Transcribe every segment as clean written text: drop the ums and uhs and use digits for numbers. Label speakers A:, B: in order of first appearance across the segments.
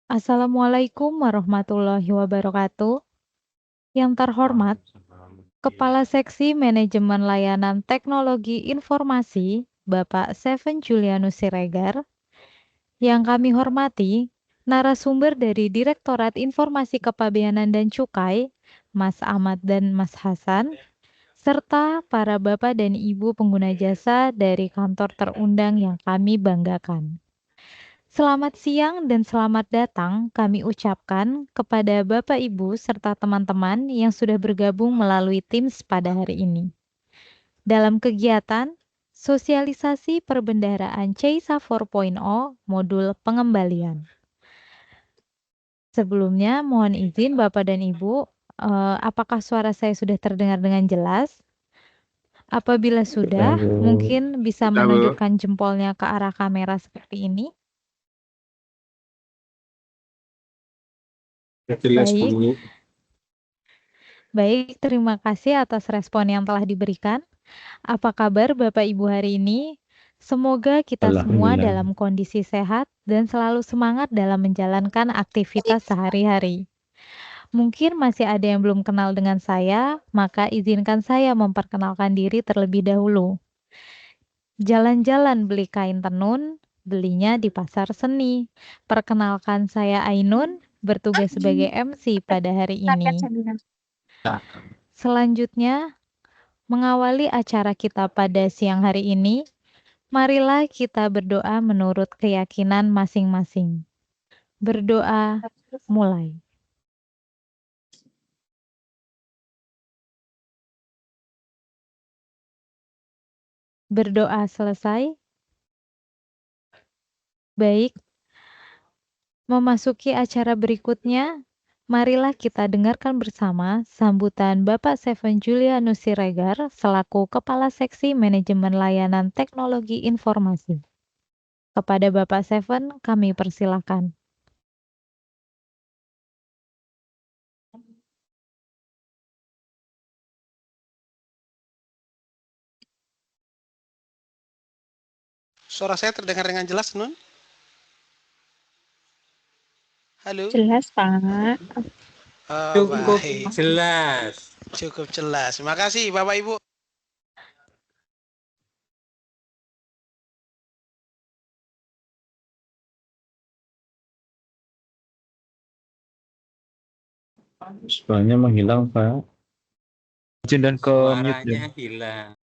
A: Assalamualaikum warahmatullahi wabarakatuh. Yang terhormat, Kepala Seksi Manajemen Layanan Teknologi Informasi, Bapak Seven Julianus Siregar. Yang kami hormati, narasumber dari Direktorat Informasi Kepabeanan dan Cukai, Mas Ahmad dan Mas Hasan, serta para Bapak dan Ibu pengguna jasa dari kantor terundang yang kami banggakan. Selamat siang dan selamat datang kami ucapkan kepada Bapak, Ibu, serta teman-teman yang sudah bergabung melalui Teams pada hari ini. Dalam kegiatan sosialisasi perbendaharaan CEISA 4.0 modul pengembalian. Sebelumnya mohon izin Bapak dan Ibu, apakah suara saya sudah terdengar dengan jelas? Apabila sudah, mungkin bisa menunjukkan jempolnya ke arah kamera seperti ini.
B: Jelas,
A: Baik.
B: Bu.
A: Baik, terima kasih atas respon yang telah diberikan. Apa kabar Bapak Ibu hari ini? Semoga kita semua
B: Alhamdulillah.
A: dalam kondisi sehat dan selalu semangat dalam menjalankan aktivitas sehari-hari. Mungkin masih ada yang belum kenal dengan saya, maka izinkan saya memperkenalkan diri terlebih dahulu. Jalan-jalan beli kain tenun, belinya di pasar seni. Perkenalkan saya Ainun, bertugas sebagai MC pada hari ini. Selanjutnya, mengawali acara kita pada siang hari ini, marilah kita berdoa menurut keyakinan masing-masing. Berdoa mulai. Berdoa selesai. Baik, memasuki acara berikutnya, marilah kita dengarkan bersama sambutan Bapak Seven Julianus Siregar selaku Kepala Seksi Manajemen Layanan Teknologi Informasi. Kepada Bapak Seven, kami persilahkan.
C: Suara saya terdengar dengan jelas, Nun? Halo?
D: Jelas, Pak.
B: Cukup
C: Baik.
B: jelas.
C: Cukup jelas. Terima kasih, Bapak Ibu.
B: Suaranya menghilang, Pak. Izin dan ke mute.
E: Suaranya hilang.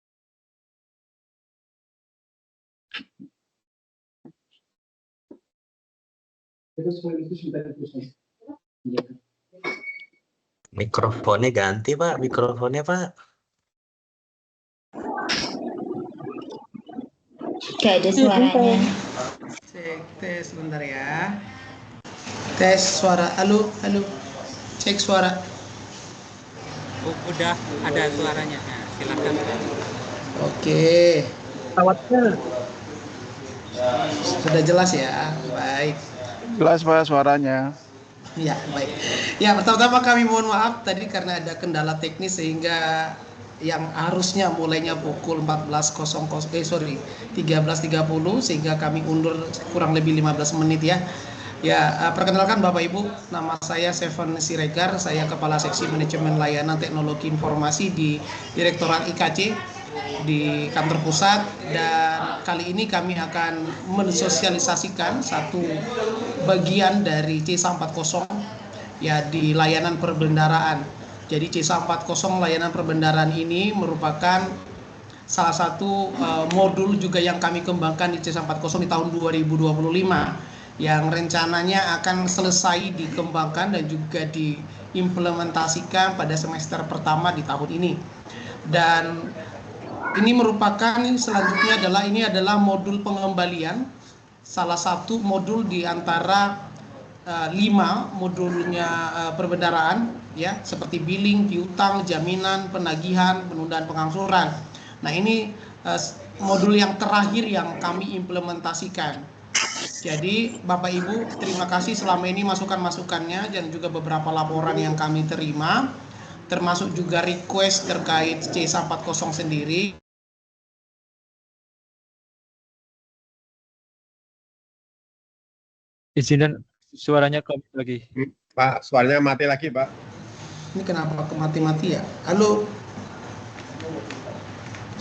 F: Mikrofonnya ganti, Pak. Mikrofonnya, Pak.
D: Gak ada suaranya.
C: Cek, tes sebentar ya. Tes suara. Halo, halo. Cek suara.
E: Udah ada suaranya. Nah, silakan.
C: Oke. Sudah jelas ya. Baik.
G: Jelas Pak suaranya.
C: Ya, baik. Ya, pertama-tama kami mohon maaf tadi karena ada kendala teknis sehingga yang harusnya mulainya pukul 13.30 sehingga kami undur kurang lebih 15 menit ya. Ya, perkenalkan Bapak Ibu, nama saya Seven Siregar, saya Kepala Seksi Manajemen Layanan Teknologi Informasi di Direktorat IKC di kantor pusat, dan kali ini kami akan mensosialisasikan satu bagian dari C140 ya di layanan perbendaharaan. Jadi C140 layanan perbendaharaan ini merupakan salah satu modul juga yang kami kembangkan di C140 di tahun 2025 yang rencananya akan selesai dikembangkan dan juga diimplementasikan pada semester pertama di tahun ini. Dan ini merupakan selanjutnya adalah modul pengembalian, salah satu modul di antara 5 modulnya perbendaharaan ya, seperti billing, piutang, jaminan, penagihan, penundaan pengangsuran. Nah, ini modul yang terakhir yang kami implementasikan. Jadi Bapak Ibu, terima kasih selama ini masukan-masukannya dan juga beberapa laporan yang kami terima, termasuk juga request terkait C140 sendiri.
B: Izin dan Suaranya komit lagi.
H: Pak, suaranya mati lagi, Pak.
C: Ini kenapa mati-mati ya? Halo.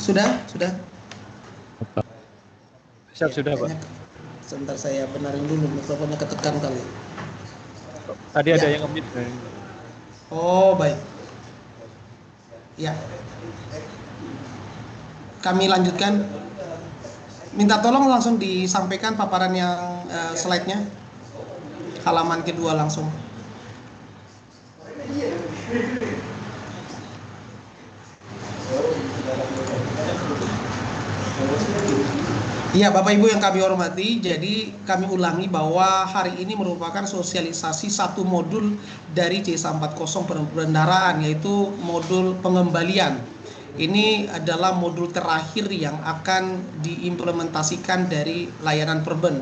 C: Sudah?
B: Sudah, Pak.
C: Kayaknya sebentar saya benarin dulu, mikrofonnya ketekan kali.
B: Tadi ada
C: Ya.
B: yang nge-mute.
C: Oh, baik. Ya. Kami lanjutkan. Minta tolong langsung disampaikan paparan yang slide-nya. Halaman kedua langsung. Iya, Bapak Ibu yang kami hormati, jadi kami ulangi bahwa hari ini merupakan sosialisasi satu modul dari C140 Perbendaharaan, yaitu modul pengembalian. Ini adalah modul terakhir yang akan diimplementasikan dari layanan Perben.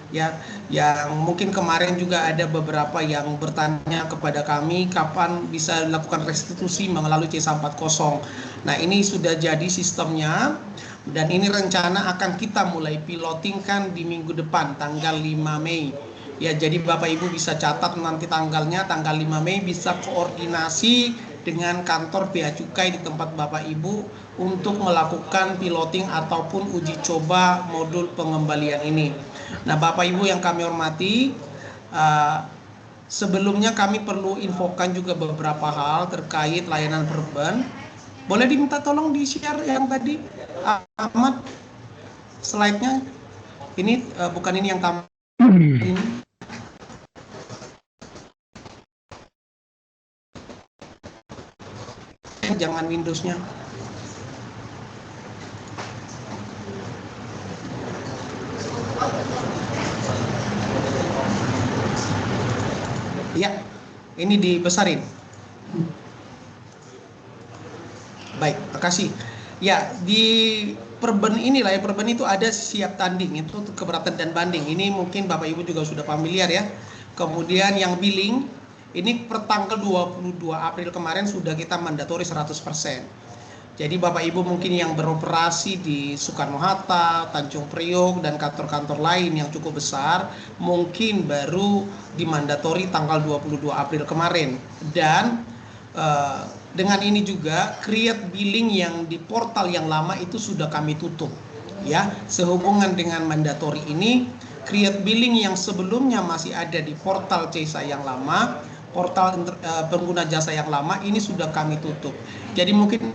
C: Ya, yang mungkin kemarin juga ada beberapa yang bertanya kepada kami kapan bisa dilakukan restitusi melalui C140. Nah, ini sudah jadi sistemnya. Dan ini rencana akan kita mulai pilotingkan di minggu depan, tanggal 5 Mei. Ya, jadi Bapak Ibu bisa catat nanti tanggalnya, tanggal 5 Mei bisa koordinasi dengan kantor Bea Cukai di tempat Bapak Ibu untuk melakukan piloting ataupun uji coba modul pengembalian ini. Nah, Bapak Ibu yang kami hormati, sebelumnya kami perlu infokan juga beberapa hal terkait layanan Perben. Boleh diminta tolong di-share yang tadi, Ahmad, slide-nya. Ini bukan ini yang tamat. Ini. Jangan Windows-nya. Ya, ini dibesarin. Baik, makasih. Ya, di Perben inilah ya, Perben itu ada siap tanding, itu keberatan dan banding. Ini mungkin Bapak Ibu juga sudah familiar ya. Kemudian yang billing, ini per tanggal 22 April kemarin sudah kita mandatori 100%. Jadi Bapak Ibu mungkin yang beroperasi di Soekarno-Hatta, Tanjung Priok, dan kantor-kantor lain yang cukup besar, mungkin baru dimandatori tanggal 22 April kemarin. Dan dengan ini juga create billing yang di portal yang lama itu sudah kami tutup. Ya, sehubungan dengan mandatory ini, create billing yang sebelumnya masih ada di portal CESA yang lama, portal pengguna jasa yang lama ini sudah kami tutup. Jadi mungkin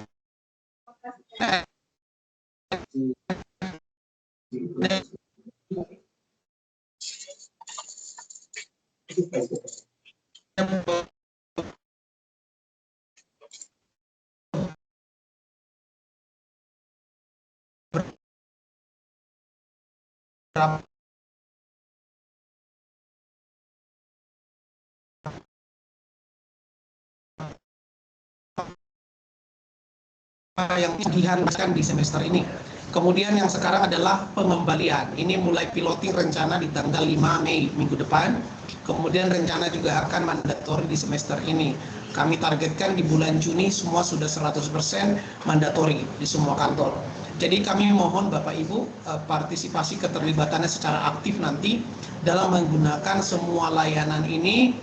C: yang diharuskan di semester ini. Kemudian yang sekarang adalah pengembalian. Ini mulai piloting rencana di tanggal 5 Mei minggu depan. Kemudian rencana juga akan mandatori di semester ini. Kami targetkan di bulan Juni semua sudah 100% mandatori di semua kantor. Jadi kami mohon Bapak Ibu partisipasi keterlibatannya secara aktif nanti dalam menggunakan semua layanan ini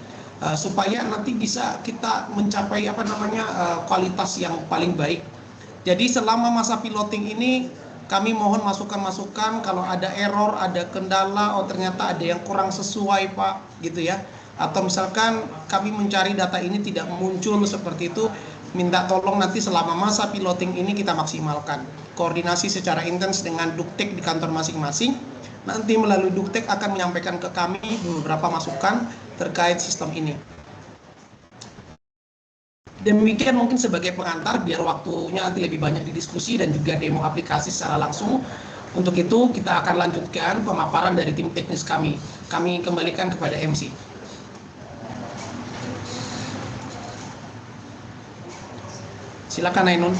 C: supaya nanti bisa kita mencapai kualitas yang paling baik. Jadi selama masa piloting ini kami mohon masukan-masukan kalau ada error, ada kendala, oh ternyata ada yang kurang sesuai Pak, gitu ya. Atau misalkan kami mencari data ini tidak muncul seperti itu, minta tolong nanti selama masa piloting ini kita maksimalkan. Koordinasi secara intens dengan Duktek di kantor masing-masing. Nanti melalui Duktek akan menyampaikan ke kami beberapa masukan terkait sistem ini. Demikian mungkin sebagai pengantar biar waktunya nanti lebih banyak didiskusi dan juga demo aplikasi secara langsung. Untuk itu kita akan lanjutkan pemaparan dari tim teknis kami. Kami kembalikan kepada MC. Silakan Ainun.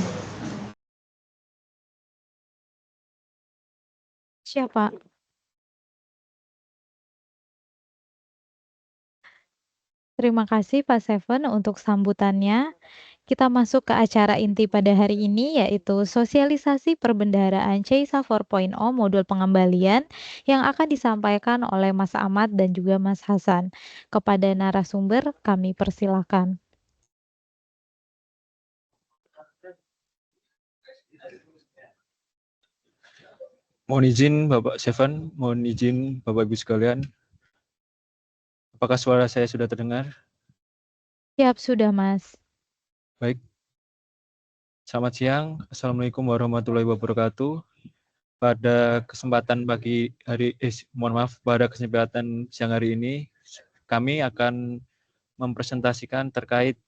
A: Siapa? Terima kasih Pak Seven untuk sambutannya. Kita masuk ke acara inti pada hari ini, yaitu sosialisasi perbendaharaan CESA 4.0 modul pengembalian yang akan disampaikan oleh Mas Ahmad dan juga Mas Hasan. Kepada narasumber, kami persilahkan.
B: Mohon izin Bapak Seven, mohon izin Bapak Ibu sekalian. Apakah suara saya sudah terdengar?
A: Siap, sudah Mas.
B: Baik. Selamat siang. Assalamualaikum warahmatullahi wabarakatuh. Pada kesempatan pada kesempatan siang hari ini, kami akan mempresentasikan terkait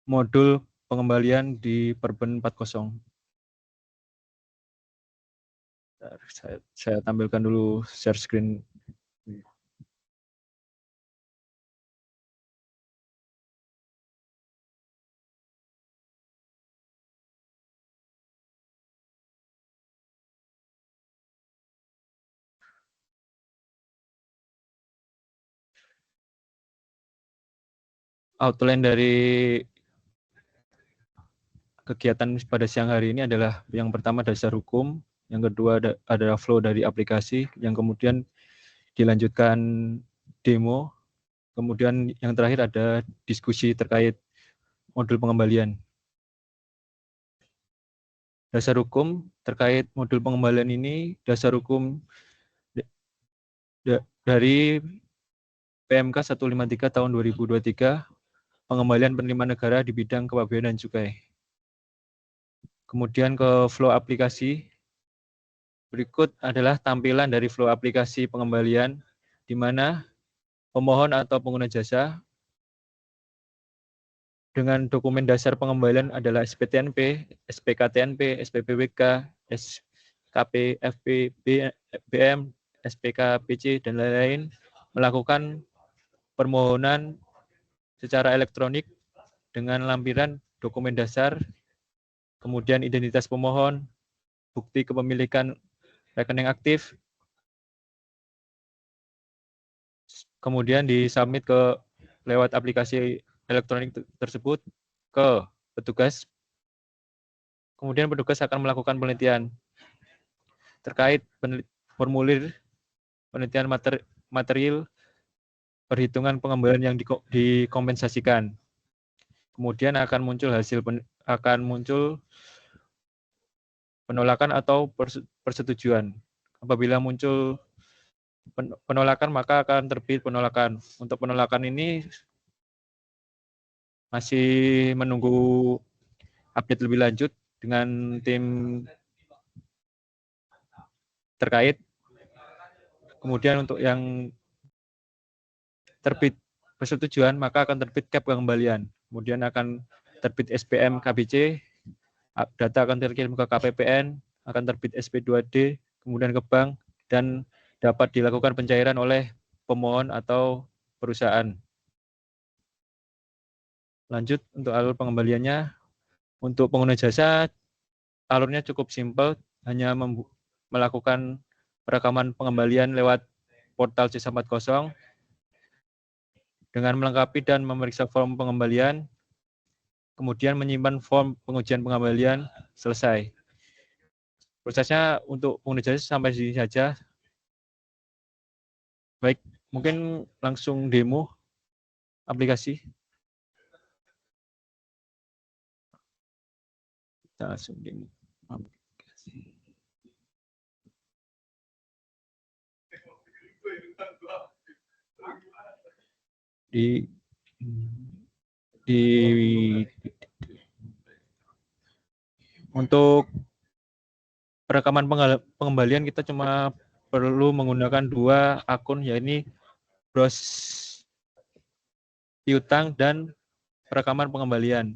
B: modul pengembalian di Perben 40. Saya tampilkan dulu share screen. Outline dari kegiatan pada siang hari ini adalah yang pertama dasar hukum, yang kedua adalah flow dari aplikasi, yang kemudian dilanjutkan demo, kemudian yang terakhir ada diskusi terkait modul pengembalian. Dasar hukum terkait modul pengembalian ini, dasar hukum dari PMK 153 tahun 2023, pengembalian penerimaan negara di bidang kepabeanan dan cukai. Kemudian ke flow aplikasi. Berikut adalah tampilan dari flow aplikasi pengembalian, di mana pemohon atau pengguna jasa dengan dokumen dasar pengembalian adalah SPTNP, SPKTNP, SPPWK, SKP, FP, BM, SPKPC, dan lain-lain, melakukan permohonan secara elektronik dengan lampiran dokumen dasar, kemudian identitas pemohon, bukti kepemilikan rekening aktif, kemudian disubmit lewat aplikasi elektronik tersebut ke petugas. Kemudian petugas akan melakukan penelitian terkait formulir penelitian material perhitungan pengembalian yang dikompensasikan. Kemudian akan muncul penolakan atau persetujuan. Apabila muncul penolakan, maka akan terbit penolakan. Untuk penolakan ini masih menunggu update lebih lanjut dengan tim terkait. Kemudian untuk yang terbit persetujuan, maka akan terbit cap pengembalian. Kemudian akan terbit SPM KBC, data akan terkirim ke KPPN, akan terbit SP2D, kemudian ke bank, dan dapat dilakukan pencairan oleh pemohon atau perusahaan. Lanjut untuk alur pengembaliannya. Untuk pengguna jasa, alurnya cukup simpel, hanya melakukan perekaman pengembalian lewat portal CESA 40 dengan melengkapi dan memeriksa form pengembalian, kemudian menyimpan form pengujian pengembalian, selesai. Prosesnya untuk pengguna jasa sampai sini saja. Baik, mungkin langsung demo aplikasi. Kita langsung demo aplikasi. Untuk perekaman pengembalian kita cuma perlu menggunakan 2 akun, yaitu bros piutang dan perekaman pengembalian.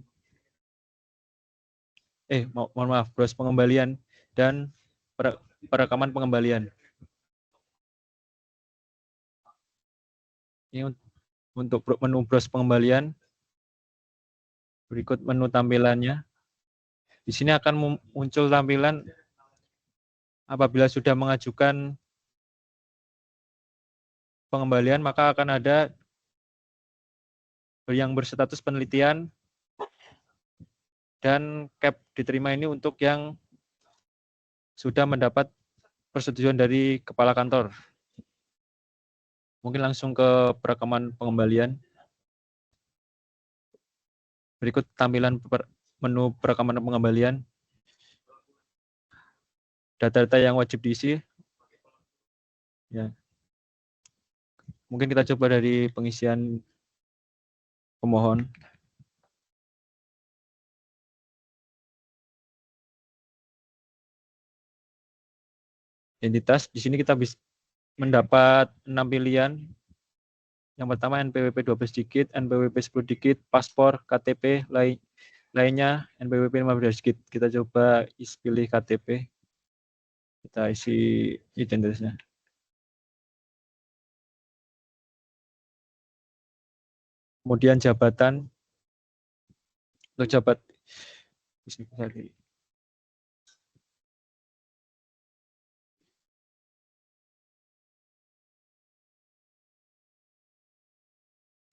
B: Mohon maaf, bros pengembalian dan perekaman pengembalian. Ini untuk menu bros pengembalian. Berikut menu tampilannya. Di sini akan muncul tampilan apabila sudah mengajukan pengembalian, maka akan ada yang berstatus penelitian, dan CAP diterima ini untuk yang sudah mendapat persetujuan dari kepala kantor. Mungkin langsung ke perekaman pengembalian. Berikut tampilan menu perekaman pengembalian. Data-data yang wajib diisi. Ya. Mungkin kita coba dari pengisian pemohon. Identitas, di sini kita bisa mendapat 6 pilihan. Yang pertama NPWP 12 digit, NPWP 10 digit, paspor, KTP, lainnya NPWP 15 digit. Kita coba pilih KTP. Kita isi identitasnya. Kemudian jabatan. Untuk jabat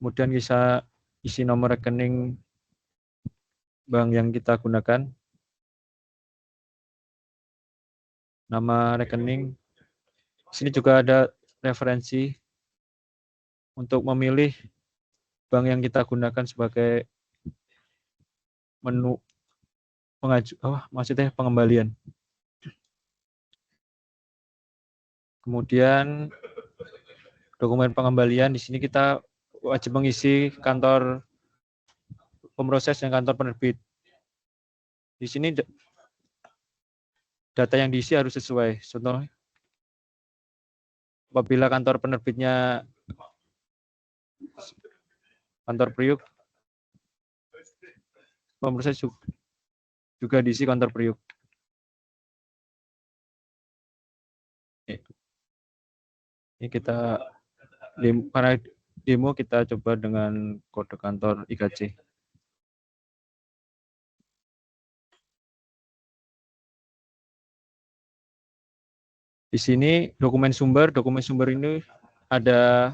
B: kemudian bisa isi nomor rekening bank yang kita gunakan, nama rekening. Di sini juga ada referensi untuk memilih bank yang kita gunakan sebagai menu pengembalian. Kemudian dokumen pengembalian, di sini kita wajib mengisi kantor pemroses dan kantor penerbit. Di sini data yang diisi harus sesuai. Contoh, apabila kantor penerbitnya kantor Priuk, pemroses juga diisi kantor Priuk. Ini kita para demo kita coba dengan kode kantor IKC. Di sini dokumen sumber ini ada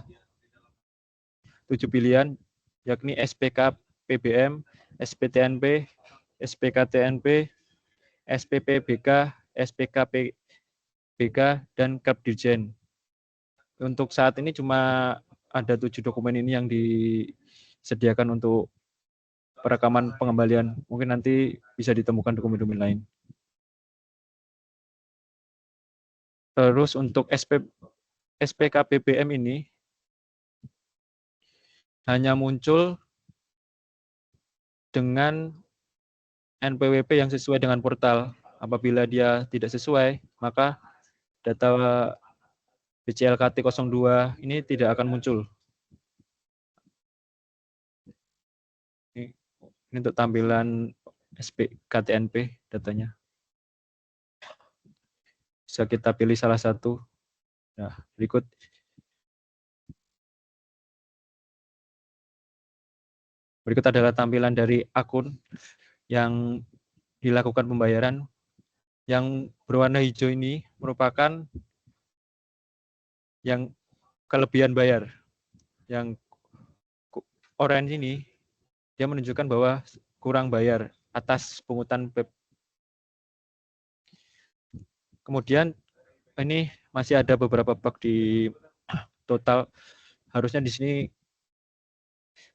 B: 7 pilihan, yakni SPK PBM, SPTNP, SPKTNP, SPPBK, SPKPBK, dan CAP Dirjen. Untuk saat ini cuma ada 7 dokumen ini yang disediakan untuk perekaman pengembalian. Mungkin nanti bisa ditemukan dokumen-dokumen lain. Terus untuk SPK BBM ini hanya muncul dengan NPWP yang sesuai dengan portal. Apabila dia tidak sesuai, maka data BCLKT 02 ini tidak akan muncul. Ini untuk tampilan SPKTNP datanya. Bisa kita pilih salah satu. Nah, berikut. Berikut adalah tampilan dari akun yang dilakukan pembayaran. Yang berwarna hijau ini merupakan yang kelebihan bayar. Yang orange ini, dia menunjukkan bahwa kurang bayar atas pungutan PEP. Kemudian ini masih ada beberapa bug di total. Harusnya di sini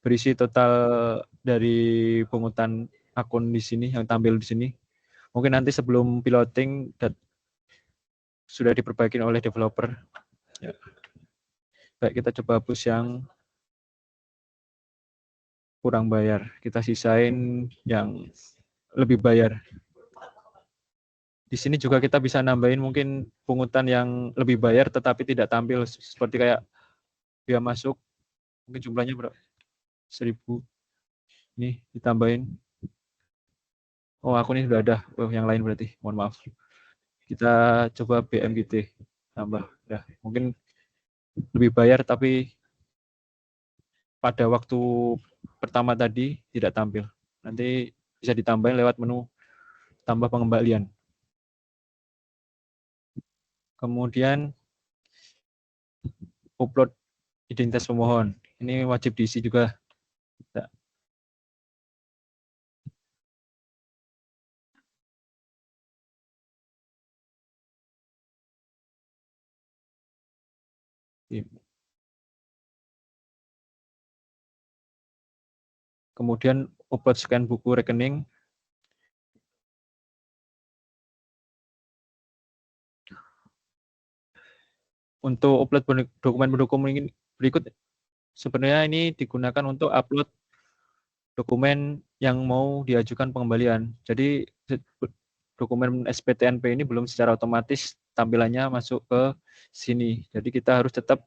B: berisi total dari pungutan akun di sini yang tampil di sini. Mungkin nanti sebelum piloting sudah diperbaiki oleh developer. Ya. Baik, kita coba hapus yang kurang bayar. Kita sisain yang lebih bayar. Di sini juga kita bisa nambahin mungkin pungutan yang lebih bayar tetapi tidak tampil, seperti kayak biaya masuk, mungkin jumlahnya berapa? 1.000. Ini ditambahin. Oh, aku ini sudah ada. Oh, yang lain berarti. Mohon maaf. Kita coba BMGT tambah. Ya, mungkin lebih bayar tapi pada waktu pertama tadi tidak tampil. Nanti bisa ditambahin lewat menu tambah pengembalian. Kemudian upload identitas pemohon. Ini wajib diisi juga. Kemudian upload scan buku rekening. Untuk upload dokumen-dokumen berikut sebenarnya ini digunakan untuk upload dokumen yang mau diajukan pengembalian. Jadi dokumen SPTNP ini belum secara otomatis tampilannya masuk ke sini. Jadi kita harus tetap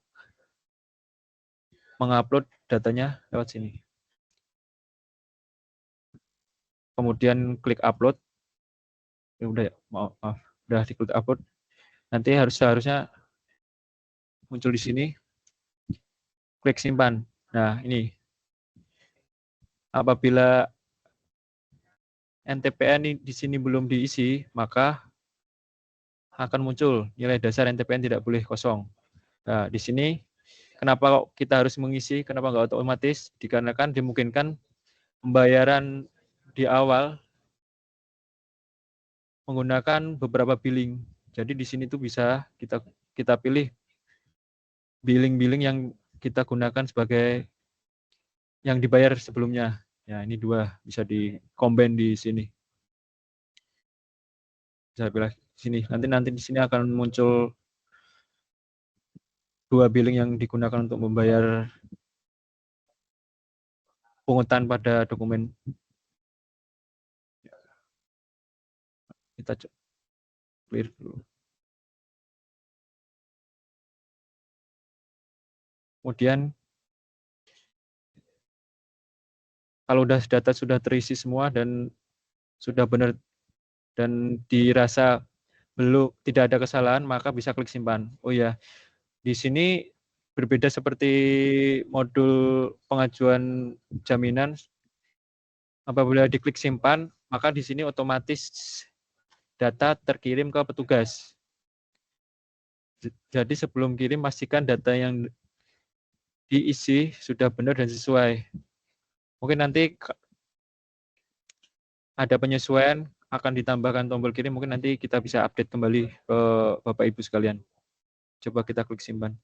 B: mengupload datanya lewat sini. Kemudian klik upload. Ya udah ya, maaf, udah diklik upload. Nanti seharusnya muncul di sini. Klik simpan. Nah, ini. Apabila NTPN di sini belum diisi, maka akan muncul nilai dasar NTPN tidak boleh kosong. Nah, di sini kenapa kita harus mengisi, kenapa nggak otomatis? Dikarenakan dimungkinkan pembayaran di awal menggunakan beberapa billing. Jadi di sini tuh bisa kita pilih billing-billing yang kita gunakan sebagai yang dibayar sebelumnya. Ya, ini dua bisa di-combine di sini. Bisa pilih sini. Nanti di sini akan muncul dua billing yang digunakan untuk membayar pungutan pada dokumen. Kita clear dulu. Kemudian kalau data sudah terisi semua dan sudah benar dan dirasa belum tidak ada kesalahan, maka bisa klik simpan. Oh ya, di sini berbeda seperti modul pengajuan jaminan. Apabila diklik simpan, maka di sini otomatis data terkirim ke petugas. Jadi sebelum kirim pastikan data yang diisi sudah benar dan sesuai. Mungkin nanti ada penyesuaian akan ditambahkan tombol kirim, mungkin nanti kita bisa update kembali ke Bapak Ibu sekalian. Coba kita klik simpan.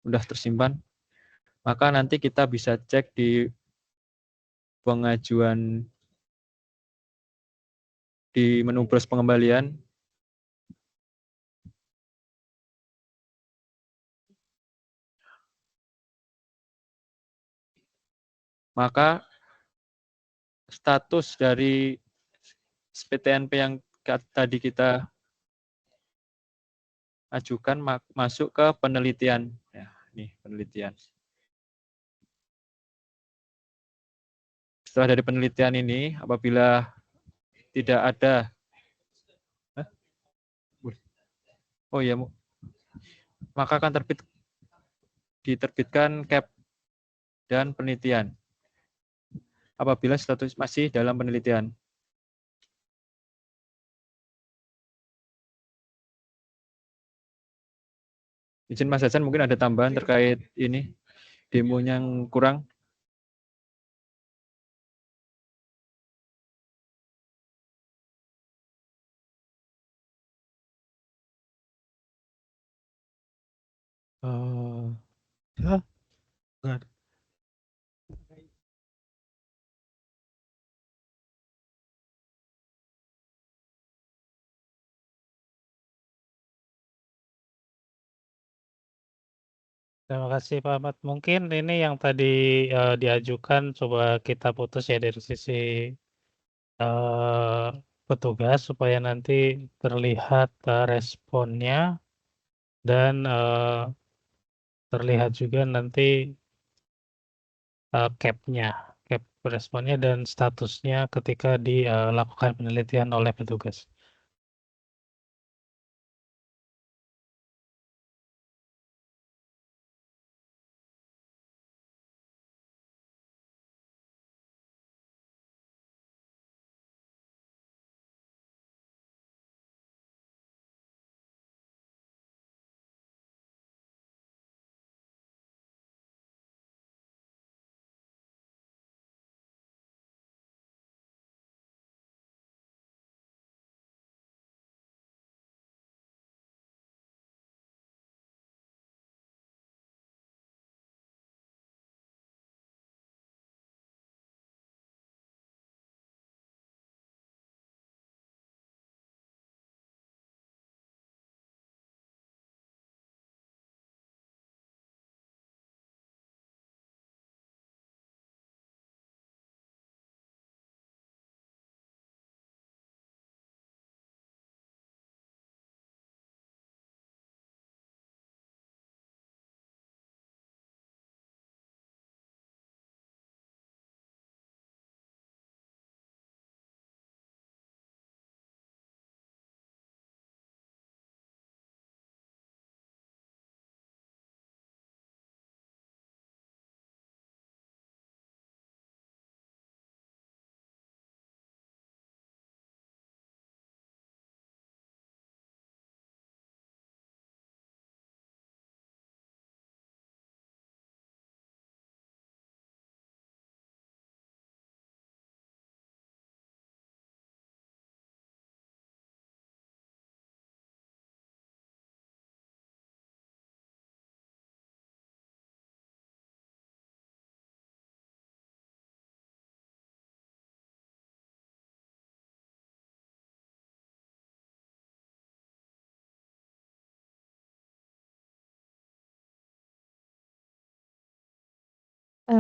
B: Udah tersimpan. Maka nanti kita bisa cek di pengajuan di menu browse pengembalian. Maka status dari SPTNP yang tadi kita ajukan masuk ke penelitian. Ya, ini penelitian. Setelah dari penelitian ini, apabila tidak ada, oh ya, maka akan diterbitkan CAP dan penelitian. Apabila status masih dalam penelitian. Izin Mas Hasan, mungkin ada tambahan terkait ini, demonya yang kurang.
I: Ya, enggak. Terima kasih Pak Ahmad. Mungkin ini yang tadi diajukan coba kita putus ya dari sisi petugas supaya nanti terlihat responnya dan terlihat juga nanti cap-nya, cap responnya dan statusnya ketika dilakukan penelitian oleh petugas.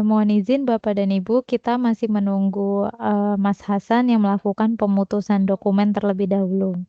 A: Mohon izin Bapak dan Ibu, kita masih menunggu, Mas Hasan yang melakukan pemutusan dokumen terlebih dahulu.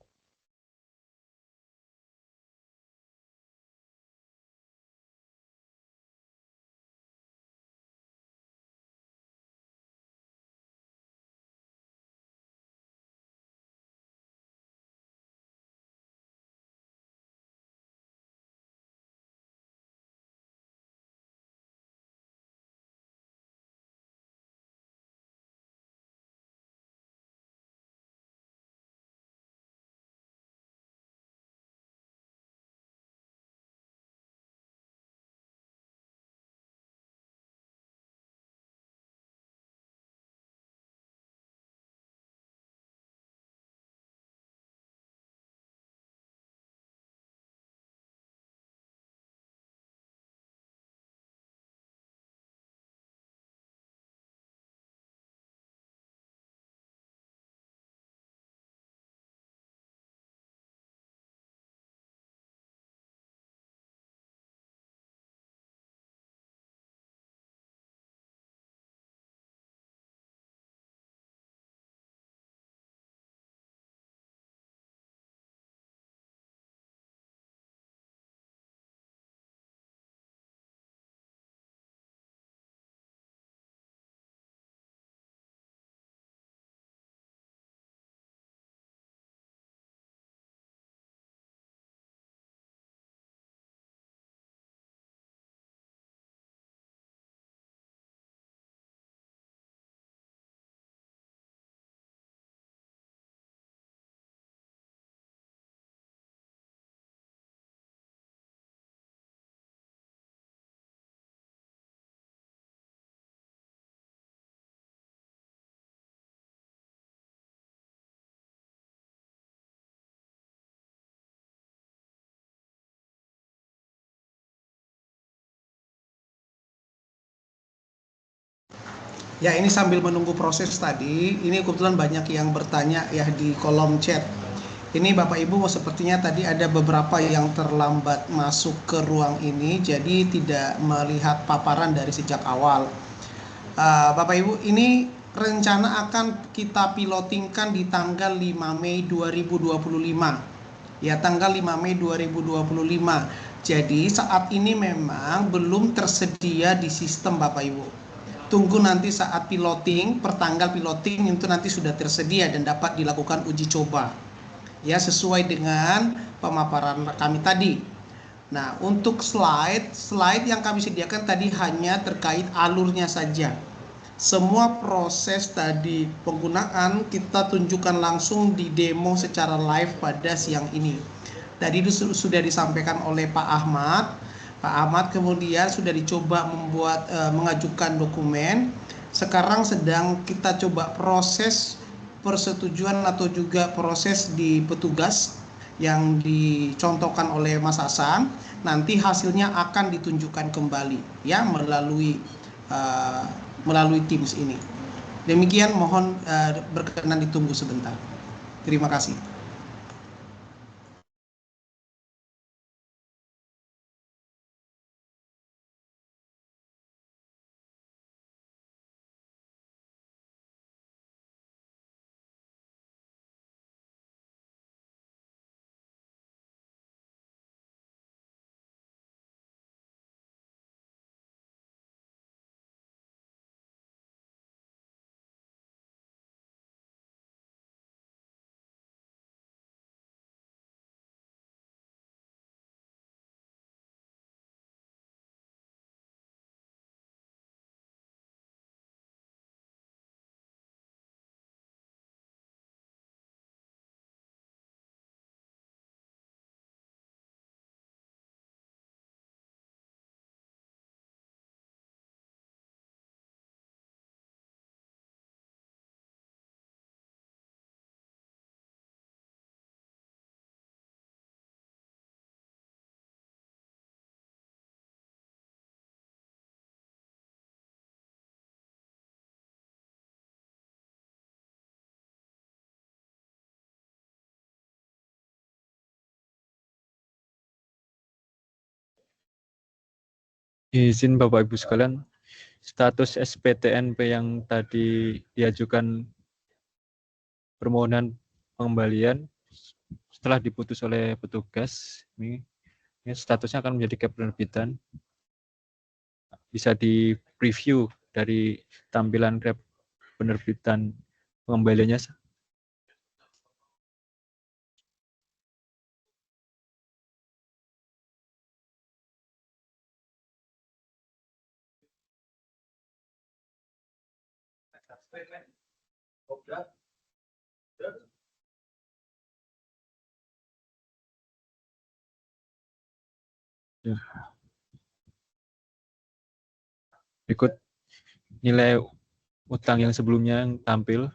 C: Ya, ini sambil menunggu proses tadi, ini kebetulan banyak yang bertanya ya di kolom chat. Ini Bapak Ibu sepertinya tadi ada beberapa yang terlambat masuk ke ruang ini, jadi tidak melihat paparan dari sejak awal. Bapak Ibu, ini rencana akan kita pilotingkan di tanggal 5 Mei 2025. Ya, tanggal 5 Mei 2025. Jadi saat ini memang belum tersedia di sistem Bapak Ibu. Tunggu nanti saat piloting, pertanggal piloting itu nanti sudah tersedia dan dapat dilakukan uji coba. Ya, sesuai dengan pemaparan kami tadi. Nah, untuk slide yang kami sediakan tadi hanya terkait alurnya saja. Semua proses tadi penggunaan kita tunjukkan langsung di demo secara live pada siang ini. Tadi itu sudah disampaikan oleh Pak Ahmad. Pak Ahmad kemudian sudah dicoba mengajukan dokumen. Sekarang sedang kita coba proses persetujuan atau juga proses di petugas yang dicontohkan oleh Mas Hasan. Nanti hasilnya akan ditunjukkan kembali ya melalui Teams ini. Demikian, mohon berkenan ditunggu sebentar. Terima kasih.
B: Izin Bapak Ibu sekalian, status SPTNP yang tadi diajukan permohonan pengembalian setelah diputus oleh petugas, ini statusnya akan menjadi cap penerbitan. Bisa di preview dari tampilan cap penerbitan pengembaliannya. Ya. Ikut nilai utang yang sebelumnya yang tampil,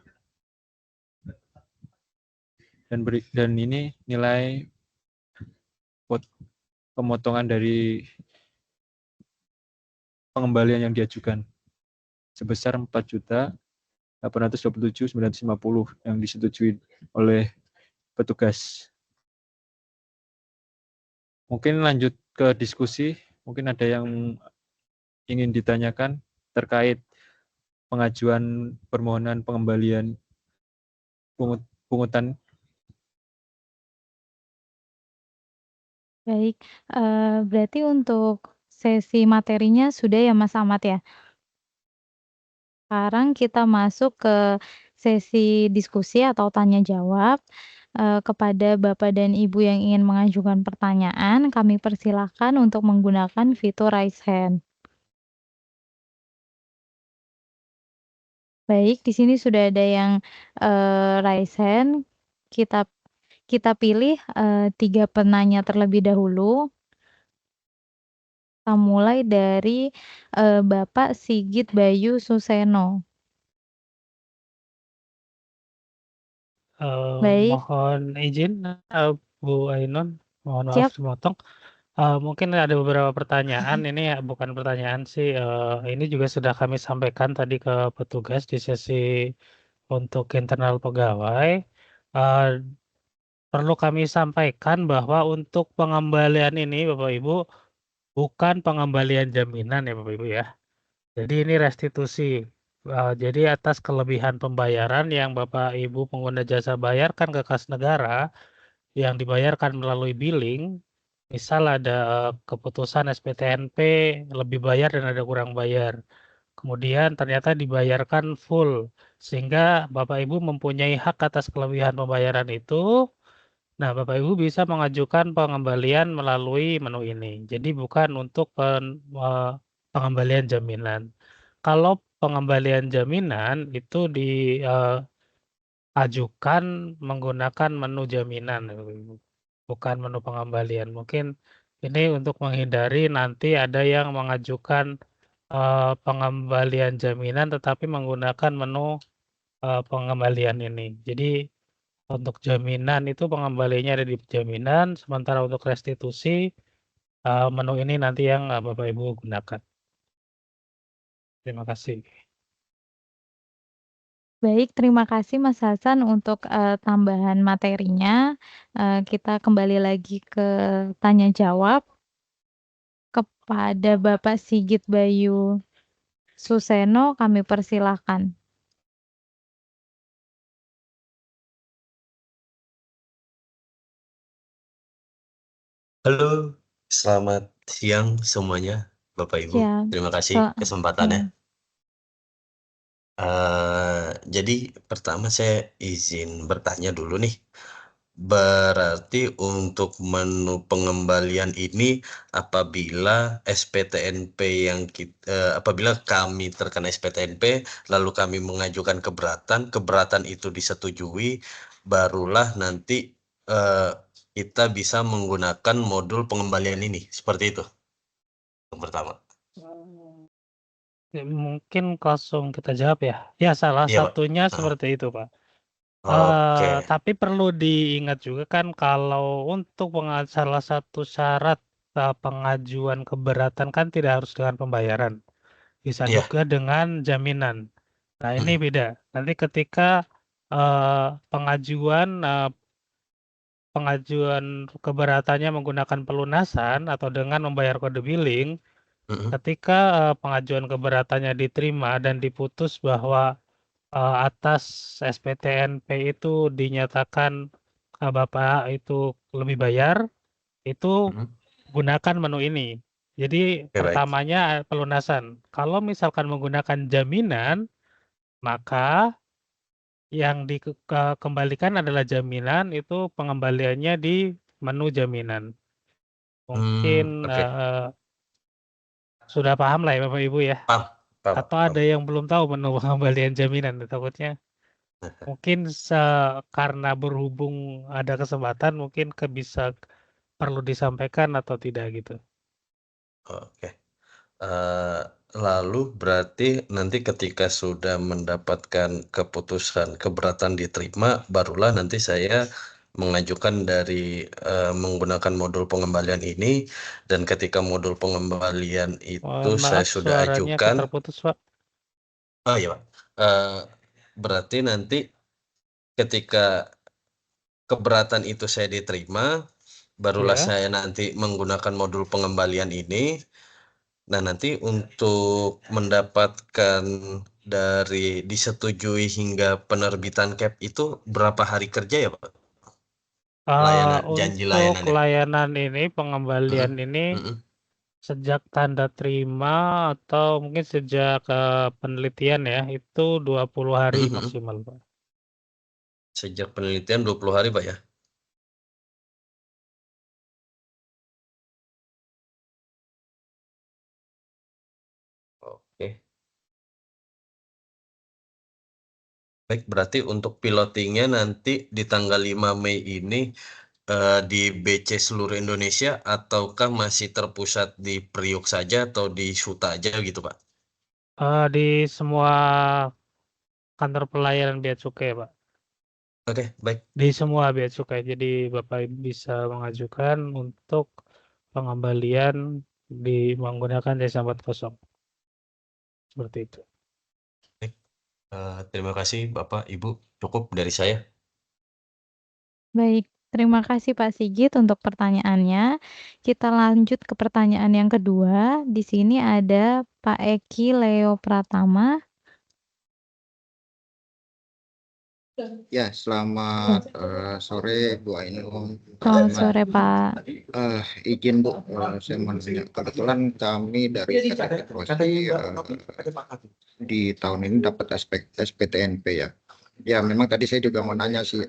B: dan ini nilai pemotongan dari pengembalian yang diajukan sebesar 4.827.950 yang disetujui oleh petugas. Mungkin lanjut ke diskusi, mungkin ada yang ingin ditanyakan terkait pengajuan permohonan pengembalian pungutan.
A: Baik, berarti untuk sesi materinya sudah ya Mas Ahmad ya? Sekarang kita masuk ke sesi diskusi atau tanya jawab. Kepada Bapak dan Ibu yang ingin mengajukan pertanyaan, kami persilahkan untuk menggunakan fitur raise hand. Baik, di sini sudah ada yang raise hand. Kita pilih 3 penanya terlebih dahulu. Kita mulai dari Bapak Sigit Bayu Suseno. Baik.
I: Mohon izin, Bu Ainun, mohon
A: Siap.
I: maaf memotong. Mungkin ada beberapa pertanyaan, ini ya bukan pertanyaan sih, ini juga sudah kami sampaikan tadi ke petugas di sesi untuk internal pegawai. Perlu kami sampaikan bahwa untuk pengembalian ini Bapak Ibu, bukan pengembalian jaminan ya Bapak Ibu ya. Jadi ini restitusi. Jadi atas kelebihan pembayaran yang Bapak Ibu pengguna jasa bayarkan ke kas negara, yang dibayarkan melalui billing, misal ada keputusan SPTNP lebih bayar dan ada kurang bayar. Kemudian ternyata dibayarkan full, sehingga Bapak Ibu mempunyai hak atas kelebihan pembayaran itu. Nah, Bapak Ibu bisa mengajukan pengembalian melalui menu ini. Jadi bukan untuk pengembalian jaminan. Kalau pengembalian jaminan itu diajukan menggunakan menu jaminan, Bapak Ibu, bukan menu pengembalian. Mungkin ini untuk menghindari nanti ada yang mengajukan pengembalian jaminan tetapi menggunakan menu pengembalian ini. Jadi untuk jaminan itu pengembaliannya ada di jaminan, sementara untuk restitusi menu ini nanti yang Bapak Ibu gunakan. Terima kasih.
A: Baik, terima kasih Mas Hasan untuk tambahan materinya. Kita kembali lagi ke tanya jawab. Kepada Bapak Sigit Bayu Suseno, kami persilahkan.
F: Halo, selamat siang semuanya, Bapak Ibu.
A: Siap.
F: Terima kasih kesempatannya. Jadi pertama saya izin bertanya dulu nih. Berarti untuk menu pengembalian ini apabila apabila kami terkena SPTNP lalu kami mengajukan keberatan itu disetujui, barulah nanti kita bisa menggunakan modul pengembalian ini, seperti itu. Yang pertama.
I: Ya, mungkin langsung kita jawab ya. Ya, salah
F: Iya, Pak.
I: satunya seperti itu, Pak.
F: Oke.
I: Tapi perlu diingat juga kan kalau untuk salah satu syarat pengajuan keberatan kan tidak harus dengan pembayaran, bisa
F: Iya.
I: juga dengan jaminan. Nah ini beda. Nanti ketika pengajuan keberatannya menggunakan pelunasan atau dengan membayar kode billing,
F: Mhm.
I: ketika pengajuan keberatannya diterima dan diputus bahwa atas SPTNP itu dinyatakan Bapak itu lebih bayar, itu
F: Mhm.
I: gunakan menu ini. Jadi
F: Oke, baik.
I: pertamanya pelunasan. Kalau misalkan menggunakan jaminan, maka yang dikembalikan adalah jaminan, itu pengembaliannya di menu jaminan. Mungkin
F: Oke.
I: sudah paham lah ya Bapak Ibu ya.
F: Paham, paham,
I: Atau
F: paham.
I: ada yang belum tahu menu pengembalian jaminan, takutnya mungkin karena berhubung ada kesempatan mungkin bisa perlu disampaikan atau tidak gitu.
F: Oke. Lalu berarti nanti ketika sudah mendapatkan keputusan keberatan diterima, barulah nanti saya mengajukan dari menggunakan modul pengembalian ini, dan ketika modul pengembalian itu
I: Mohon
F: saya
I: maaf
F: sudah
I: suaranya
F: ajukan.
I: terputus Pak.
F: Oh iya Pak. Berarti nanti ketika keberatan itu saya diterima, barulah
I: Ya.
F: saya nanti menggunakan modul pengembalian ini. Nah, nanti untuk mendapatkan dari disetujui hingga penerbitan CAP itu berapa hari kerja ya Pak? Janji
I: Untuk
F: layanannya.
I: layanan ini, pengembalian ini
F: Mhm.
I: sejak tanda terima atau mungkin sejak penelitian ya, itu 20 hari
F: Mhm.
I: maksimal Pak.
F: Sejak penelitian 20 hari Pak ya? Oke. Baik, berarti untuk pilotingnya nanti di tanggal 5 Mei ini di BC seluruh Indonesia, ataukah masih terpusat di Priuk saja atau di Suta aja gitu Pak?
I: Di semua kantor pelayanan bea cukai Pak.
F: Oke, baik.
I: Di semua bea cukai. Jadi Bapak bisa mengajukan untuk pengembalian menggunakan C40. Seperti itu.
F: Baik. Terima kasih Bapak, Ibu. Cukup dari saya.
A: Baik, terima kasih Pak Sigit untuk pertanyaannya. Kita lanjut ke pertanyaan yang kedua. Di sini ada Pak Eki Leo Pratama.
J: Ya, selamat sore Bu Ainun.
A: Selamat sore Pak.
J: Izin Bu, saya mau nanya. Kebetulan kami dari PT Petrosi di tahun ini dapat SPTNP ya. Ya, memang tadi saya juga mau nanya sih,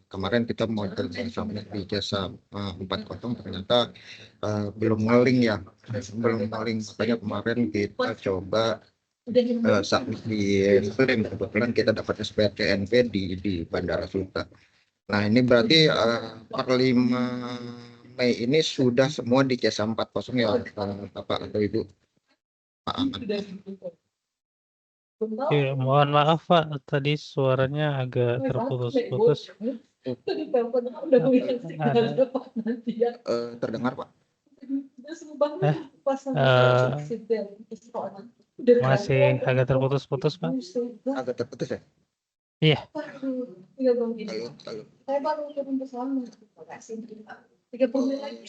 J: kemarin kita mau sampai di jasa 40 ternyata belum ngeling ya, belum ngeling. Makanya kemarin kita coba saat di Slim, kebetulan kita dapat SPTNP di Bandara Suta. Nah, ini berarti per 5 Mei ini sudah semua di jasa 40 ya, Bapak atau Ibu? Pak Ahmad.
I: Ya, mohon maaf Pak, tadi suaranya agak terputus-putus.
J: Terdengar Pak?
I: Masih agak terputus-putus Pak.
J: Agak terputus ya?
I: Iya.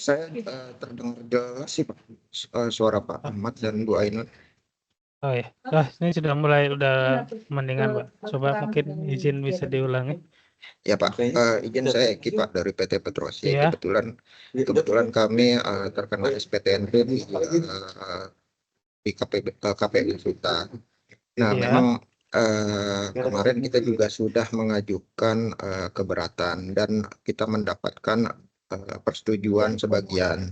J: Saya terdengar jelas sih Pak, suara Pak Ahmad dan Bu Ainun.
I: Oh ya, ini udah mendingan Pak. Coba mungkin izin bisa diulangi.
J: Ya Pak, izin saya Eki Pak dari PT Petrosi.
I: Iya.
J: Kebetulan kami terkena SPTNP di KPU Suta. Nah,
I: Iya.
J: memang kemarin kita juga sudah mengajukan keberatan dan kita mendapatkan persetujuan sebagian.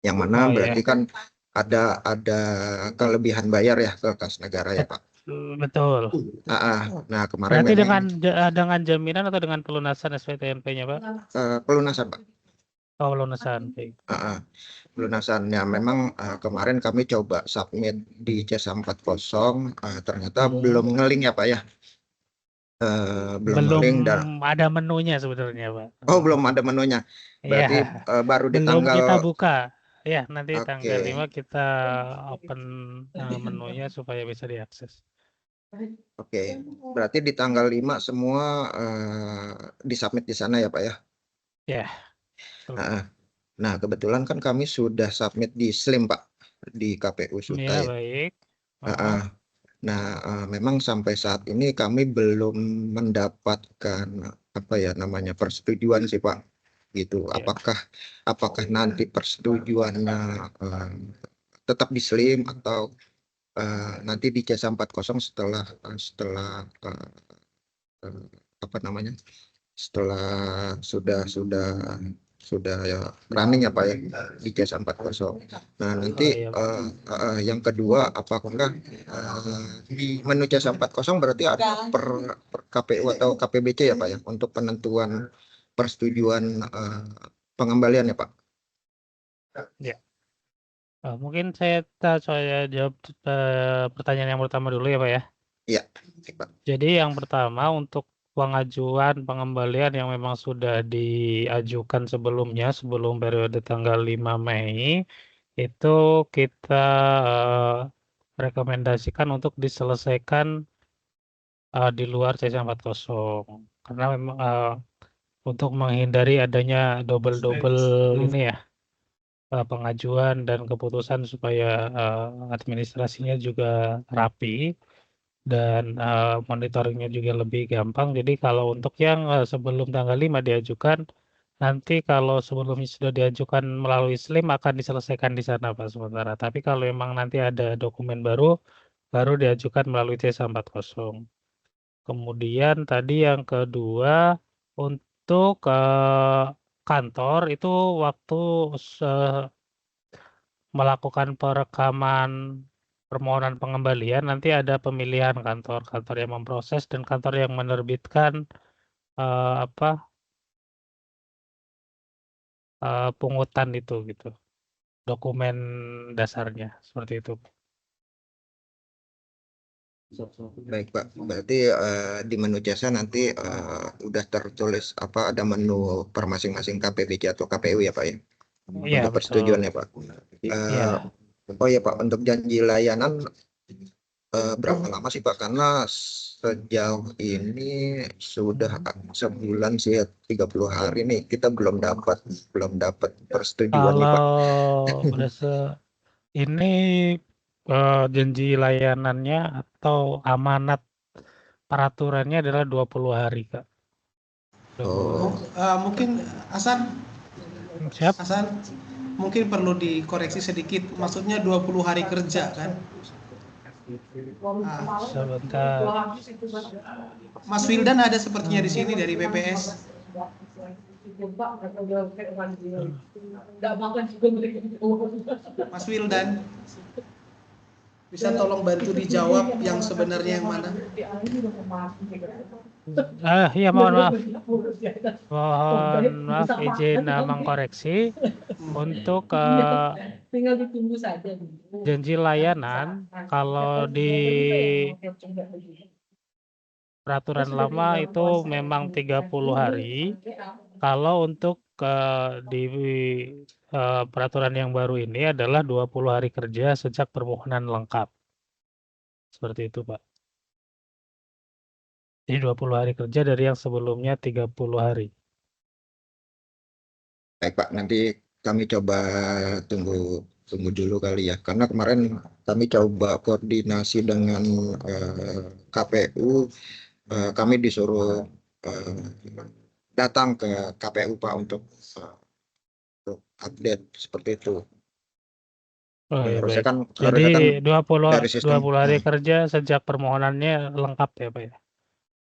J: Yang mana berarti kan ada kelebihan bayar ya ke kas negara ya Pak.
I: Betul.
J: Nah, kemarin
I: Berarti
J: memang
I: dengan jaminan atau dengan pelunasan SPTNP-nya Pak?
J: pelunasan Pak.
I: Oh, pelunasan.
J: Pelunasannya memang kemarin kami coba submit di jasa 40, ternyata belum ngeling ya Pak ya. Belum ngeling dan
I: ada menunya sebetulnya Pak.
J: oh, belum ada menunya. Berarti baru di
I: belum
J: tanggal
I: kita buka. Ya, nanti
J: Oke.
I: tanggal 5 kita open menunya supaya bisa diakses.
J: Oke, berarti di tanggal 5 semua disubmit di sana ya Pak ya?
I: Ya.
J: Nah, kebetulan kan kami sudah submit di Slim Pak. di KPU
I: Ya,
J: Suta ya.
I: baik.
J: Nah, memang sampai saat ini kami belum mendapatkan persetujuan sih Pak, gitu.
I: Ya.
J: Apakah nanti persetujuannya tetap di SLIM atau nanti di C140 setelah sudah ya running ya Pak ya di C140. Nah nanti yang kedua, apakah di menu C140 berarti ada per KPU atau KPBC ya Pak ya untuk penentuan persetujuan pengembalian ya Pak?
I: Ya. Mungkin saya jawab pertanyaan yang pertama dulu ya Pak ya.
J: Iya, Pak.
I: Jadi yang pertama untuk pengajuan pengembalian yang memang sudah diajukan sebelumnya, sebelum periode tanggal 5 Mei, itu kita rekomendasikan untuk diselesaikan di luar C140. Karena memang untuk menghindari adanya double ini ya, pengajuan dan keputusan supaya administrasinya juga rapi dan monitoringnya juga lebih gampang. Jadi kalau untuk yang sebelum tanggal 5 diajukan, nanti kalau sebelumnya sudah diajukan melalui SLIM akan diselesaikan di sana Pak sementara. Tapi kalau memang nanti ada dokumen baru diajukan melalui C140. Kemudian tadi yang kedua untuk kantor itu waktu melakukan perekaman permohonan pengembalian nanti ada pemilihan kantor yang memproses dan kantor yang menerbitkan pungutan itu gitu, dokumen dasarnya seperti itu.
J: Baik Pak, berarti di menu jasa nanti udah tertulis ada menu per masing-masing KPBC atau KPU ya Pak ya?
I: Iya,
J: untuk persetujuan ya Pak. Oh ya Pak, untuk janji layanan berapa lama sih Pak? Karena sejauh ini sudah sebulan sih ya, 30 hari nih kita belum dapat persetujuan nih Pak.
I: Kalau ini janji layanannya atau amanat peraturannya adalah 20 hari Kak.
C: Mungkin Hasan,
I: Siap.
C: Hasan mungkin perlu dikoreksi sedikit, maksudnya 20 hari kerja kan?
I: Sebentar.
C: Mas Wildan ada sepertinya di sini dari BPS. Mas Wildan, bisa tolong bantu dijawab yang sebenarnya yang mana?
I: Iya, mohon maaf. Mohon maaf, izin mengkoreksi untuk janji layanan kalau di peraturan lama itu memang 30 hari. Kalau untuk di peraturan yang baru ini adalah 20 hari kerja sejak permohonan lengkap. Seperti itu, Pak. Jadi 20 hari kerja dari yang sebelumnya 30 hari.
J: Baik Pak, nanti kami coba tunggu dulu kali ya. Karena kemarin kami coba koordinasi dengan KPU, kami disuruh datang ke KPU Pak untuk update seperti itu.
I: Oh, ya, baik.
J: Kan,
I: jadi 20 hari
J: sistem,
I: kerja sejak permohonannya lengkap ya Pak ya.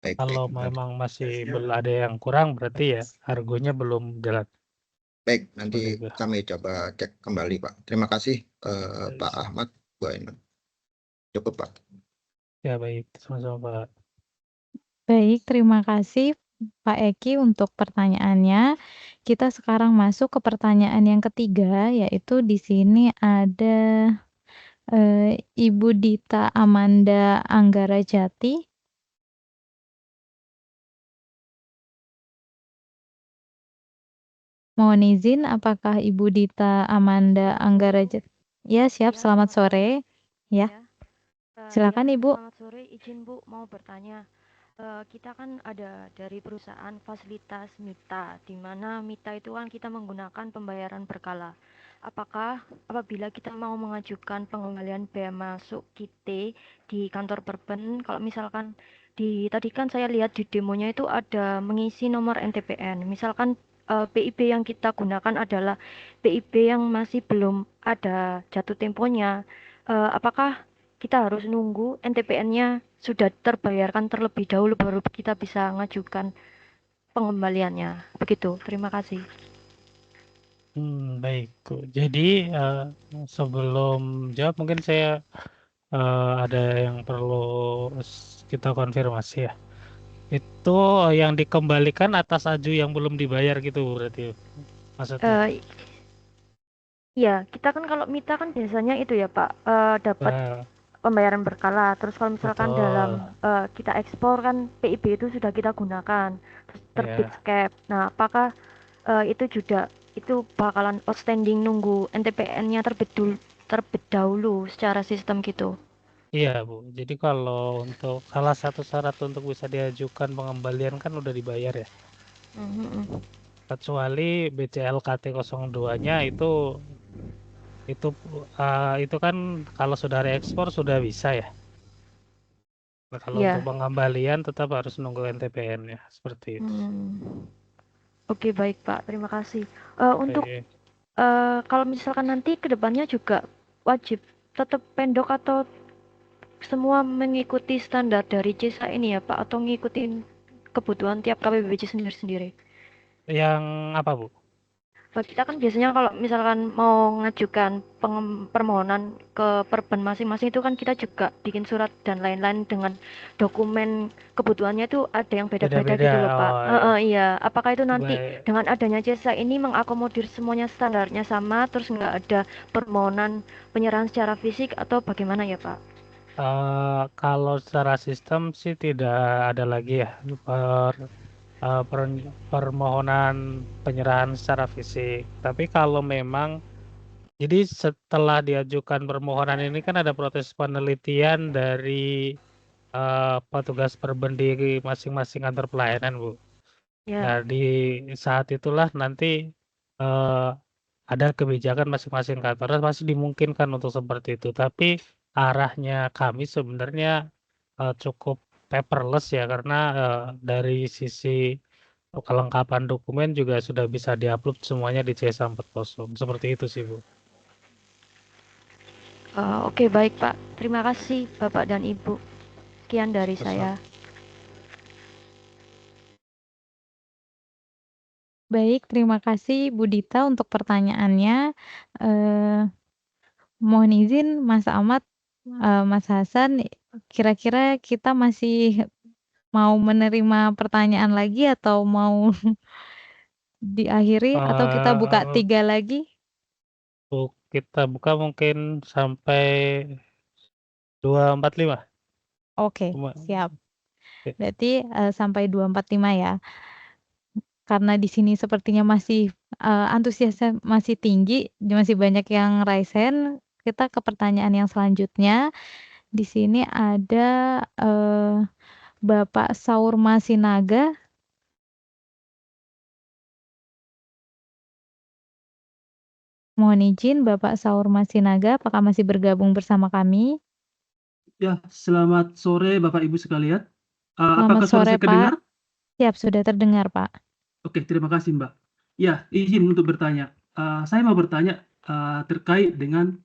J: Baik,
I: kalau memang masih ada yang kurang berarti ya argonya belum jalan.
J: Baik, nanti kami coba cek kembali Pak. Terima kasih Pak Ahmad, Bu Ainun. Cukup Pak.
I: Ya baik, sama-sama Pak.
A: Baik, terima kasih Pak Eki untuk pertanyaannya. Kita sekarang masuk ke pertanyaan yang ketiga, yaitu di sini ada Ibu Dita Amanda Anggarajati. Mohon izin, apakah Ibu Dita Amanda Anggarajati? Ya, siap. Selamat sore. Ya. Silakan Ibu.
K: Selamat sore, izin Bu mau bertanya. Kita kan ada dari perusahaan fasilitas MITA, di mana MITA itu kan kita menggunakan pembayaran berkala. Apakah apabila kita mau mengajukan pengembalian bea masuk kita di kantor Perben, kalau misalkan tadi kan saya lihat di demonya itu ada mengisi nomor NTPN, misalkan PIB yang kita gunakan adalah PIB yang masih belum ada jatuh temponya, apakah kita harus nunggu NTPN-nya sudah terbayarkan terlebih dahulu baru kita bisa mengajukan pengembaliannya. Begitu. Terima kasih.
I: Baik, Bu. Jadi sebelum jawab mungkin saya ada yang perlu kita konfirmasi ya. Itu yang dikembalikan atas aju yang belum dibayar gitu berarti maksudnya.
K: Iya, kita kan kalau MITA kan biasanya itu ya Pak, dapat pembayaran berkala. Terus kalau misalkan dalam kita ekspor kan PIB itu sudah kita gunakan, terus terbit SCAP. Nah, apakah itu juga itu bakalan outstanding nunggu NTPN-nya terbit dahulu secara sistem gitu?
I: Iya, Bu. Jadi kalau untuk salah satu syarat untuk bisa diajukan pengembalian kan udah dibayar ya. Kecuali BCLKT 02-nya itu kan kalau sudah reekspor sudah bisa ya. Nah, kalau untuk pengembalian tetap harus nunggu NTPN ya, seperti itu.
K: Oke, baik Pak. Terima kasih. Untuk kalau misalkan nanti kedepannya juga wajib tetap pendok atau semua mengikuti standar dari CESA ini ya Pak, atau ngikutin kebutuhan tiap KPBC sendiri-sendiri?
I: Yang apa, Bu?
K: Kita kan biasanya kalau misalkan mau mengajukan permohonan ke Perben masing-masing itu kan kita juga bikin surat dan lain-lain dengan dokumen kebutuhannya itu ada yang beda-beda gitu loh Pak. Iya, apakah itu nanti dengan adanya CESA ini mengakomodir semuanya standarnya sama, terus nggak ada permohonan penyerahan secara fisik atau bagaimana ya Pak?
I: Kalau secara sistem sih tidak ada lagi ya permohonan penyerahan secara fisik. Tapi kalau memang jadi setelah diajukan permohonan ini kan ada proses penelitian dari petugas Perben di masing-masing kantor pelayanan, Bu. Nah, di saat itulah nanti ada kebijakan masing-masing kantor, masih dimungkinkan untuk seperti itu. Tapi arahnya kami sebenarnya cukup paperless ya, karena dari sisi kelengkapan dokumen juga sudah bisa diupload semuanya di CESA 40. Seperti itu sih, Bu.
K: Oke, baik Pak. Terima kasih Bapak dan Ibu. Sekian dari saya.
A: Baik, terima kasih Bu Dita untuk pertanyaannya. Mohon izin Mas Ahmad, Mas Hasan, kira-kira kita masih mau menerima pertanyaan lagi atau mau diakhiri atau kita buka 3 lagi?
I: Kita buka mungkin sampai 245.
A: Oke, siap. Berarti sampai 245 ya. Karena di sini sepertinya masih antusiasnya masih tinggi, masih banyak yang raise hand, kita ke pertanyaan yang selanjutnya. Di sini ada Bapak Saur Masinaga. Mohon izin Bapak Saur Masinaga, apakah masih bergabung bersama kami?
L: Ya, selamat sore Bapak Ibu sekalian.
A: Selamat
L: Apakah suara
A: sore
L: saya terdengar?
A: Pak. Siap, sudah terdengar Pak.
L: Oke, terima kasih Mbak. Ya, izin untuk bertanya. Saya mau bertanya terkait dengan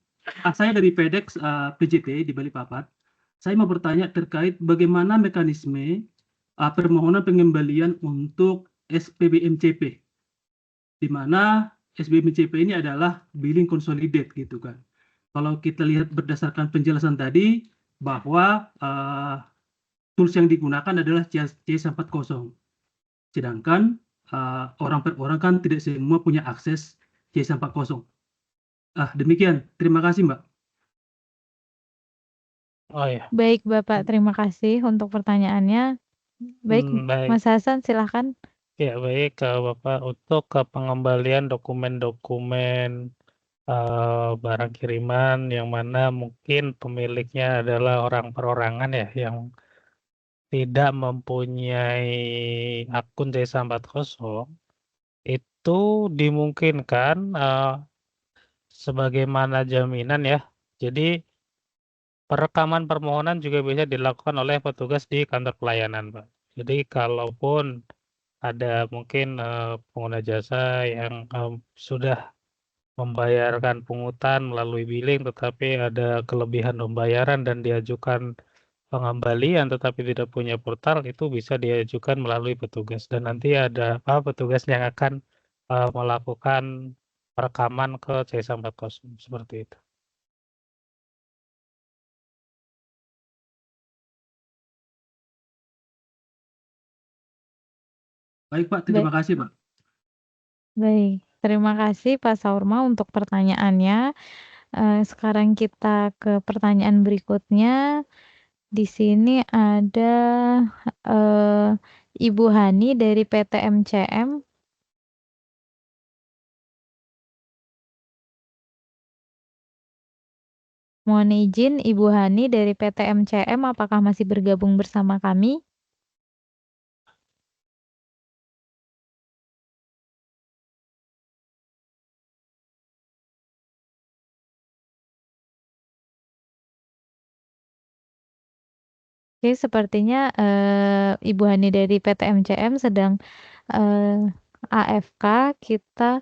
L: saya dari FedEx PJT di Balikpapan. Saya mau bertanya terkait bagaimana mekanisme permohonan pengembalian untuk SPBMCP, di mana SPBMCP ini adalah billing consolidate gitu kan. Kalau kita lihat berdasarkan penjelasan tadi bahwa tools yang digunakan adalah CS40. Sedangkan orang per orang kan tidak semua punya akses CS40. Demikian. Terima kasih, Mbak.
I: Oh ya.
A: Baik Bapak, terima kasih untuk pertanyaannya. Baik, Mas Hasan silahkan.
I: Ya, baik Bapak. Untuk pengembalian dokumen-dokumen barang kiriman yang mana mungkin pemiliknya adalah orang perorangan ya, yang tidak mempunyai akun C140 itu dimungkinkan sebagaimana jaminan ya. Jadi perekaman permohonan juga bisa dilakukan oleh petugas di kantor pelayanan, Pak. Jadi kalaupun ada mungkin pengguna jasa yang sudah membayarkan pungutan melalui billing, tetapi ada kelebihan pembayaran dan diajukan pengembalian tetapi tidak punya portal, itu bisa diajukan melalui petugas dan nanti ada petugas yang akan melakukan perekaman ke C140 seperti itu.
L: Baik Pak, terima kasih Pak.
A: Baik, terima kasih Pak Saurma untuk pertanyaannya. Sekarang kita ke pertanyaan berikutnya. Di sini ada Ibu Hani dari PT MCM. Mohon izin Ibu Hani dari PT MCM, apakah masih bergabung bersama kami? Oke, sepertinya Ibu Hani dari PT MCM sedang AFK. Kita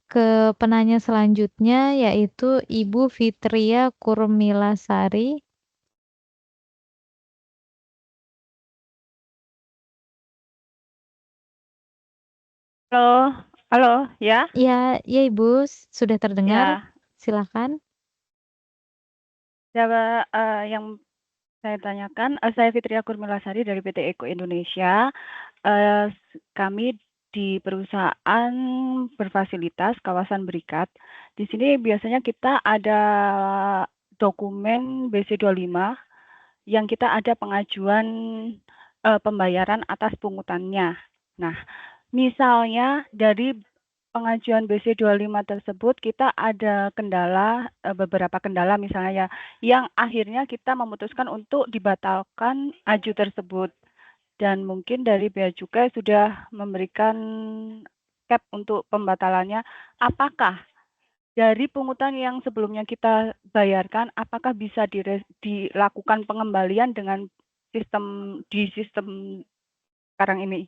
A: ke penanya selanjutnya yaitu Ibu Fitria Kurmilasari.
M: Halo, halo, ya?
A: Ya, ya Ibu, sudah terdengar.
M: Ya,
A: Silakan.
M: yang saya tanyakan, saya Fitria Kurmilasari dari PT Eko Indonesia. Kami di perusahaan berfasilitas kawasan berikat. Di sini biasanya kita ada dokumen BC25 yang kita ada pengajuan pembayaran atas pungutannya. Nah, misalnya dari pengajuan BC25 tersebut kita ada kendala, beberapa kendala misalnya ya, yang akhirnya kita memutuskan untuk dibatalkan aju tersebut. Dan mungkin dari Bea Cukai sudah memberikan cap untuk pembatalannya. Apakah dari pungutan yang sebelumnya kita bayarkan, apakah bisa dilakukan pengembalian dengan sistem sekarang ini?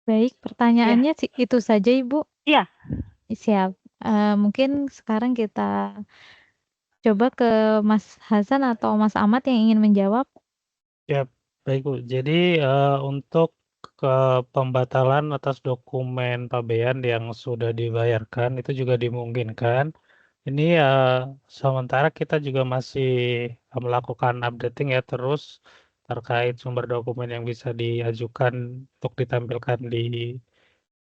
A: Baik, pertanyaannya itu saja Ibu?
M: Iya.
A: Siap. Mungkin sekarang kita coba ke Mas Hasan atau Mas Ahmad yang ingin menjawab.
I: Ya, baik Bu. Jadi untuk pembatalan atas dokumen pabean yang sudah dibayarkan itu juga dimungkinkan. Ini sementara kita juga masih melakukan updating ya terus terkait sumber dokumen yang bisa diajukan untuk ditampilkan di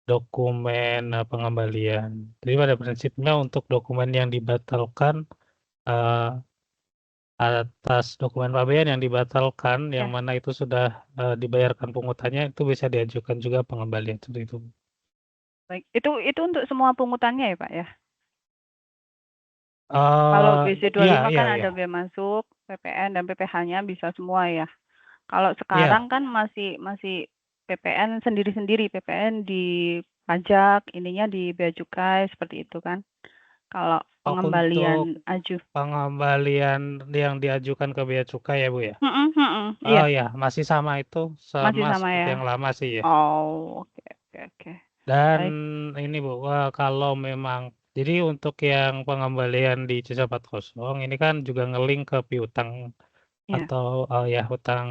I: dokumen pengembalian. Jadi pada prinsipnya untuk dokumen yang dibatalkan atas dokumen pabean yang dibatalkan yang mana itu sudah dibayarkan pungutannya itu bisa diajukan juga pengembalian seperti itu.
M: Baik, itu untuk semua pungutannya ya Pak ya? Kalau BC25 kan ada bea masuk, PPN dan PPh-nya bisa semua ya. Kalau sekarang kan masih PPN sendiri-sendiri, PPN di pajak, ininya di bea cukai seperti itu kan. Kalau pengembalian aju.
I: Pengembalian yang diajukan ke bea cukai ya Bu ya?
M: Iya.
I: Oh ya, masih sama itu,
M: Masih sama
I: seperti
M: ya?
I: yang lama sih ya.
M: Oh, oke.
I: Dan
M: Baik.
I: ini Bu, kalau memang jadi untuk yang pengembalian di C140 ini kan juga nge-link ke piutang atau ya hutang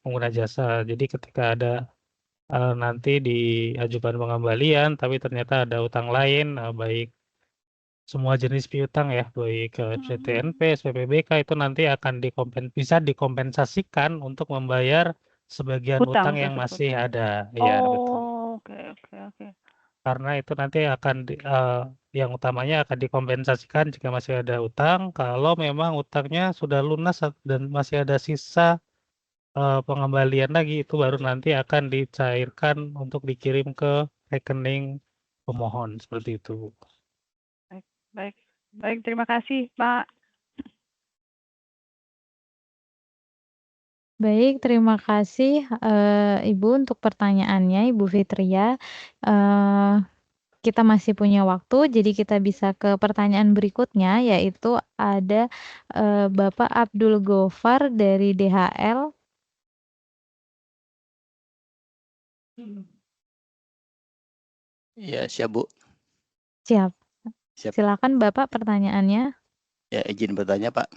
I: pengguna jasa. Jadi ketika ada nanti diajukan pengembalian tapi ternyata ada utang lain, baik semua jenis piutang ya, baik SPTNP, SPPBK itu nanti akan bisa dikompensasikan untuk membayar sebagian utang yang masih ada. Iya, betul.
M: Oh, oke.
I: Karena itu nanti akan yang utamanya akan dikompensasikan jika masih ada utang. Kalau memang utangnya sudah lunas dan masih ada sisa pengembalian lagi, itu baru nanti akan dicairkan untuk dikirim ke rekening pemohon seperti itu.
M: Baik. Terima kasih Pak.
A: Baik, terima kasih, Ibu untuk pertanyaannya, Ibu Fitria. Kita masih punya waktu, jadi kita bisa ke pertanyaan berikutnya, yaitu ada, Bapak Abdul Gofar dari DHL.
N: Ya, siap Bu.
A: Siap.
N: Siap.
A: Silakan Bapak pertanyaannya.
N: Ya, izin bertanya Pak.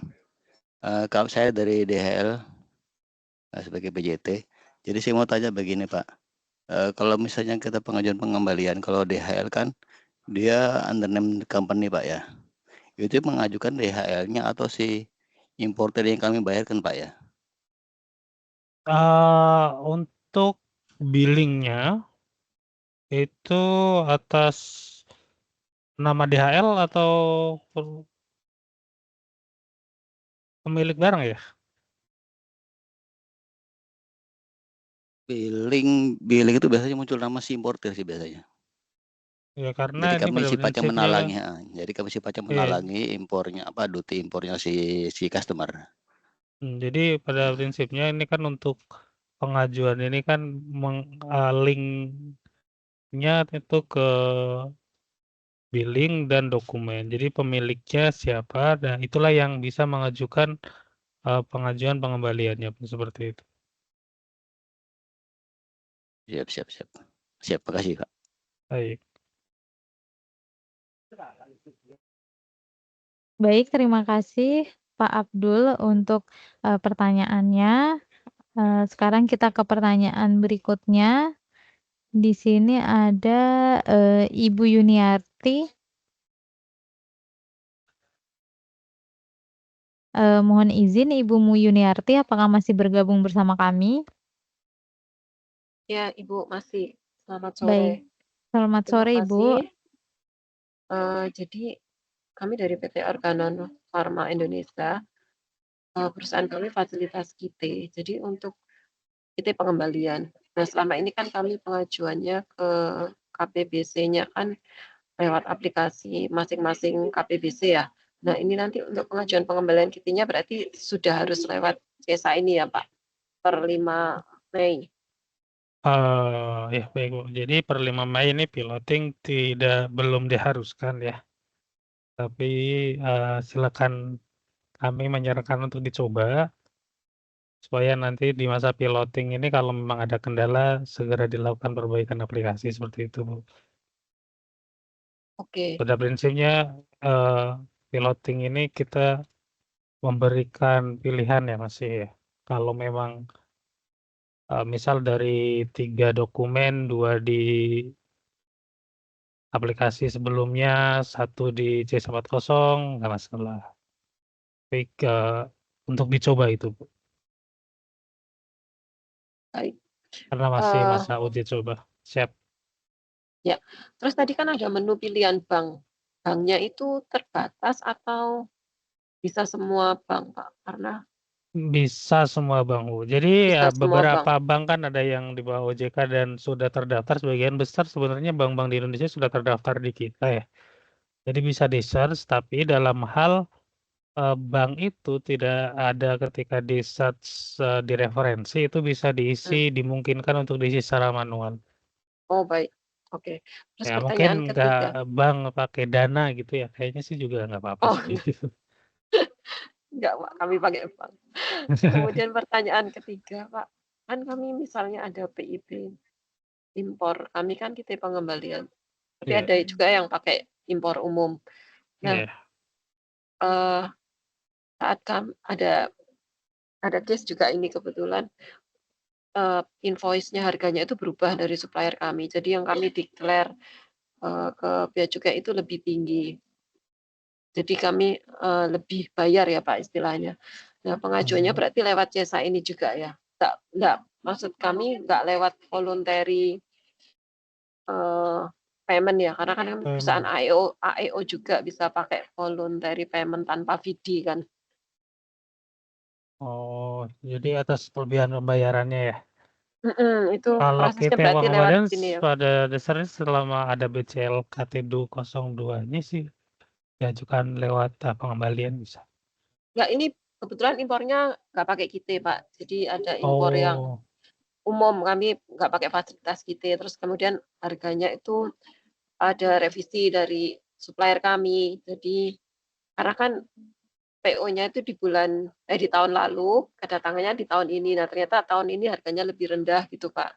N: Kalau saya dari DHL sebagai PJT, jadi saya mau tanya begini Pak. Kalau misalnya kita pengajuan pengembalian, kalau DHL kan dia under name company Pak ya. Itu mengajukan DHL-nya atau si importer yang kami bayarkan Pak ya?
I: Untuk billing-nya itu atas nama DHL atau pemilik barang ya?
N: Billing itu biasanya muncul nama si importer sih biasanya.
I: Ya karena
N: Jadi
I: ini
N: kami
I: pada
N: sifatnya
I: prinsipnya
N: menalangi, jadi kami sifatnya
I: iya.
N: menalangi impornya duty impornya si customer.
I: Jadi pada prinsipnya ini kan untuk pengajuan ini kan link-nya itu ke billing dan dokumen. Jadi pemiliknya siapa, dan itulah yang bisa mengajukan pengajuan pengembaliannya seperti itu.
N: Siap, makasih Pak.
I: Baik.
A: Baik, terima kasih Pak Abdul untuk, pertanyaannya. Sekarang kita ke pertanyaan berikutnya. Di sini ada, Ibu Yuniarti. Mohon izin Ibu Yuniarti, apakah masih bergabung bersama kami?
O: Ya, Ibu masih. Selamat
A: Baik.
O: sore.
A: Selamat
O: Terima
A: sore, Ibu.
O: kasih. Jadi kami dari PT Organon Pharma Indonesia, perusahaan kami fasilitas KIT. Jadi untuk KIT pengembalian. Nah, selama ini kan kami pengajuannya ke KPBC-nya kan lewat aplikasi masing-masing KPBC ya. Nah, ini nanti untuk pengajuan pengembalian KIT-nya berarti sudah harus lewat CESA ini ya, Pak, per 5 Mei.
I: Ya baik Bu. Jadi per 5 Mei ini piloting belum diharuskan ya. Tapi silakan kami menyarankan untuk dicoba supaya nanti di masa piloting ini kalau memang ada kendala segera dilakukan perbaikan aplikasi seperti itu Bu.
O: Oke.
I: Pada prinsipnya piloting ini kita memberikan pilihan ya masih ya. Kalau memang misal dari 3 dokumen, 2 di aplikasi sebelumnya, 1 di C140 nggak masalah. Tapi untuk dicoba itu Bu.
O: Baik.
I: Karena masih masa uji coba. Siap.
O: Ya, terus tadi kan ada menu pilihan bank. Banknya itu terbatas atau bisa semua bank, Pak? Karena
I: Bisa semua bank Bu. Jadi
O: bisa semua
I: beberapa bank kan ada yang di bawah OJK dan sudah terdaftar, sebagian besar sebenarnya bank-bank di Indonesia sudah terdaftar di kita ya. Jadi bisa di-search, tapi dalam hal bank itu tidak ada ketika di-search di referensi itu bisa diisi, dimungkinkan untuk diisi secara manual.
O: Oh baik, oke. Terus
I: Ya
O: pertanyaan
I: mungkin
O: ketiga.
I: nggak bank pakai Dana gitu ya, kayaknya sih juga nggak apa-apa
O: Oh.
I: sih.
O: Enggak, Pak, kami pakai bank. Kemudian pertanyaan ketiga, Pak, kan kami misalnya ada PIB impor, kami kan kita pengembalian, tapi
I: Iya.
O: ada juga yang pakai impor umum. Nah,
I: Iya.
O: saat ada case juga ini kebetulan invoice-nya harganya itu berubah dari supplier kami. Jadi yang kami declare ke bea cukai itu lebih tinggi. Jadi kami lebih bayar ya Pak istilahnya. Nah, pengajuannya berarti lewat jasa ini juga ya? Enggak, maksud kami enggak lewat voluntary payment ya, karena kan perusahaan AEO juga bisa pakai voluntary payment tanpa fee kan.
I: Oh, jadi atas kelebihan pembayarannya ya?
O: Itu
I: Kalau
O: prosesnya
I: kita
O: berarti lewat
I: pengembalian
O: sini ya?
I: pada dasarnya selama ada BCL KT202-nya sih diajukan lewat pengembalian bisa.
O: Enggak, ini kebetulan impornya nggak pakai KIT, Pak. Jadi ada impor yang
I: Oh,
O: umum, kami nggak pakai fasilitas KIT. Terus kemudian harganya itu ada revisi dari supplier kami. Jadi karena kan PO-nya itu di tahun lalu, kedatangannya di tahun ini. Nah, ternyata tahun ini harganya lebih rendah gitu, Pak.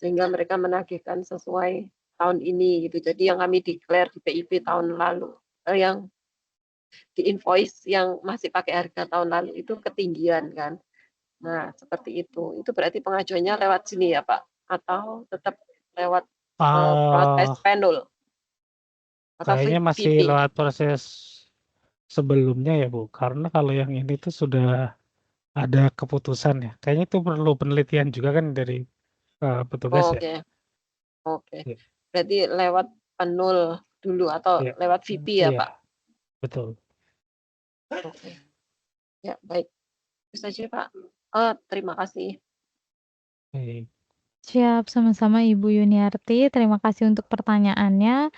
O: Sehingga mereka menagihkan sesuai tahun ini gitu. Jadi yang kami declare di PIP tahun lalu, yang di invoice yang masih pakai harga tahun lalu itu ketinggian kan. Nah, seperti itu. Itu berarti pengajuannya lewat sini ya, Pak? Atau tetap lewat proses
I: ah,
O: panel atau
I: kayaknya masih
O: VP?
I: lewat proses sebelumnya ya Bu, karena kalau yang ini tuh sudah ada keputusan ya. Kayaknya itu perlu penelitian juga kan dari petugas ya.
O: Oke, oke.
I: Iya,
O: Berarti lewat panel dulu atau
I: iya,
O: lewat VP ya,
I: iya,
O: Pak?
I: betul.
O: Oke. Ya, baik. Itu saja, Pak. Terima kasih.
I: Baik.
A: Siap, sama-sama Ibu Yuniarti. Terima kasih untuk pertanyaannya.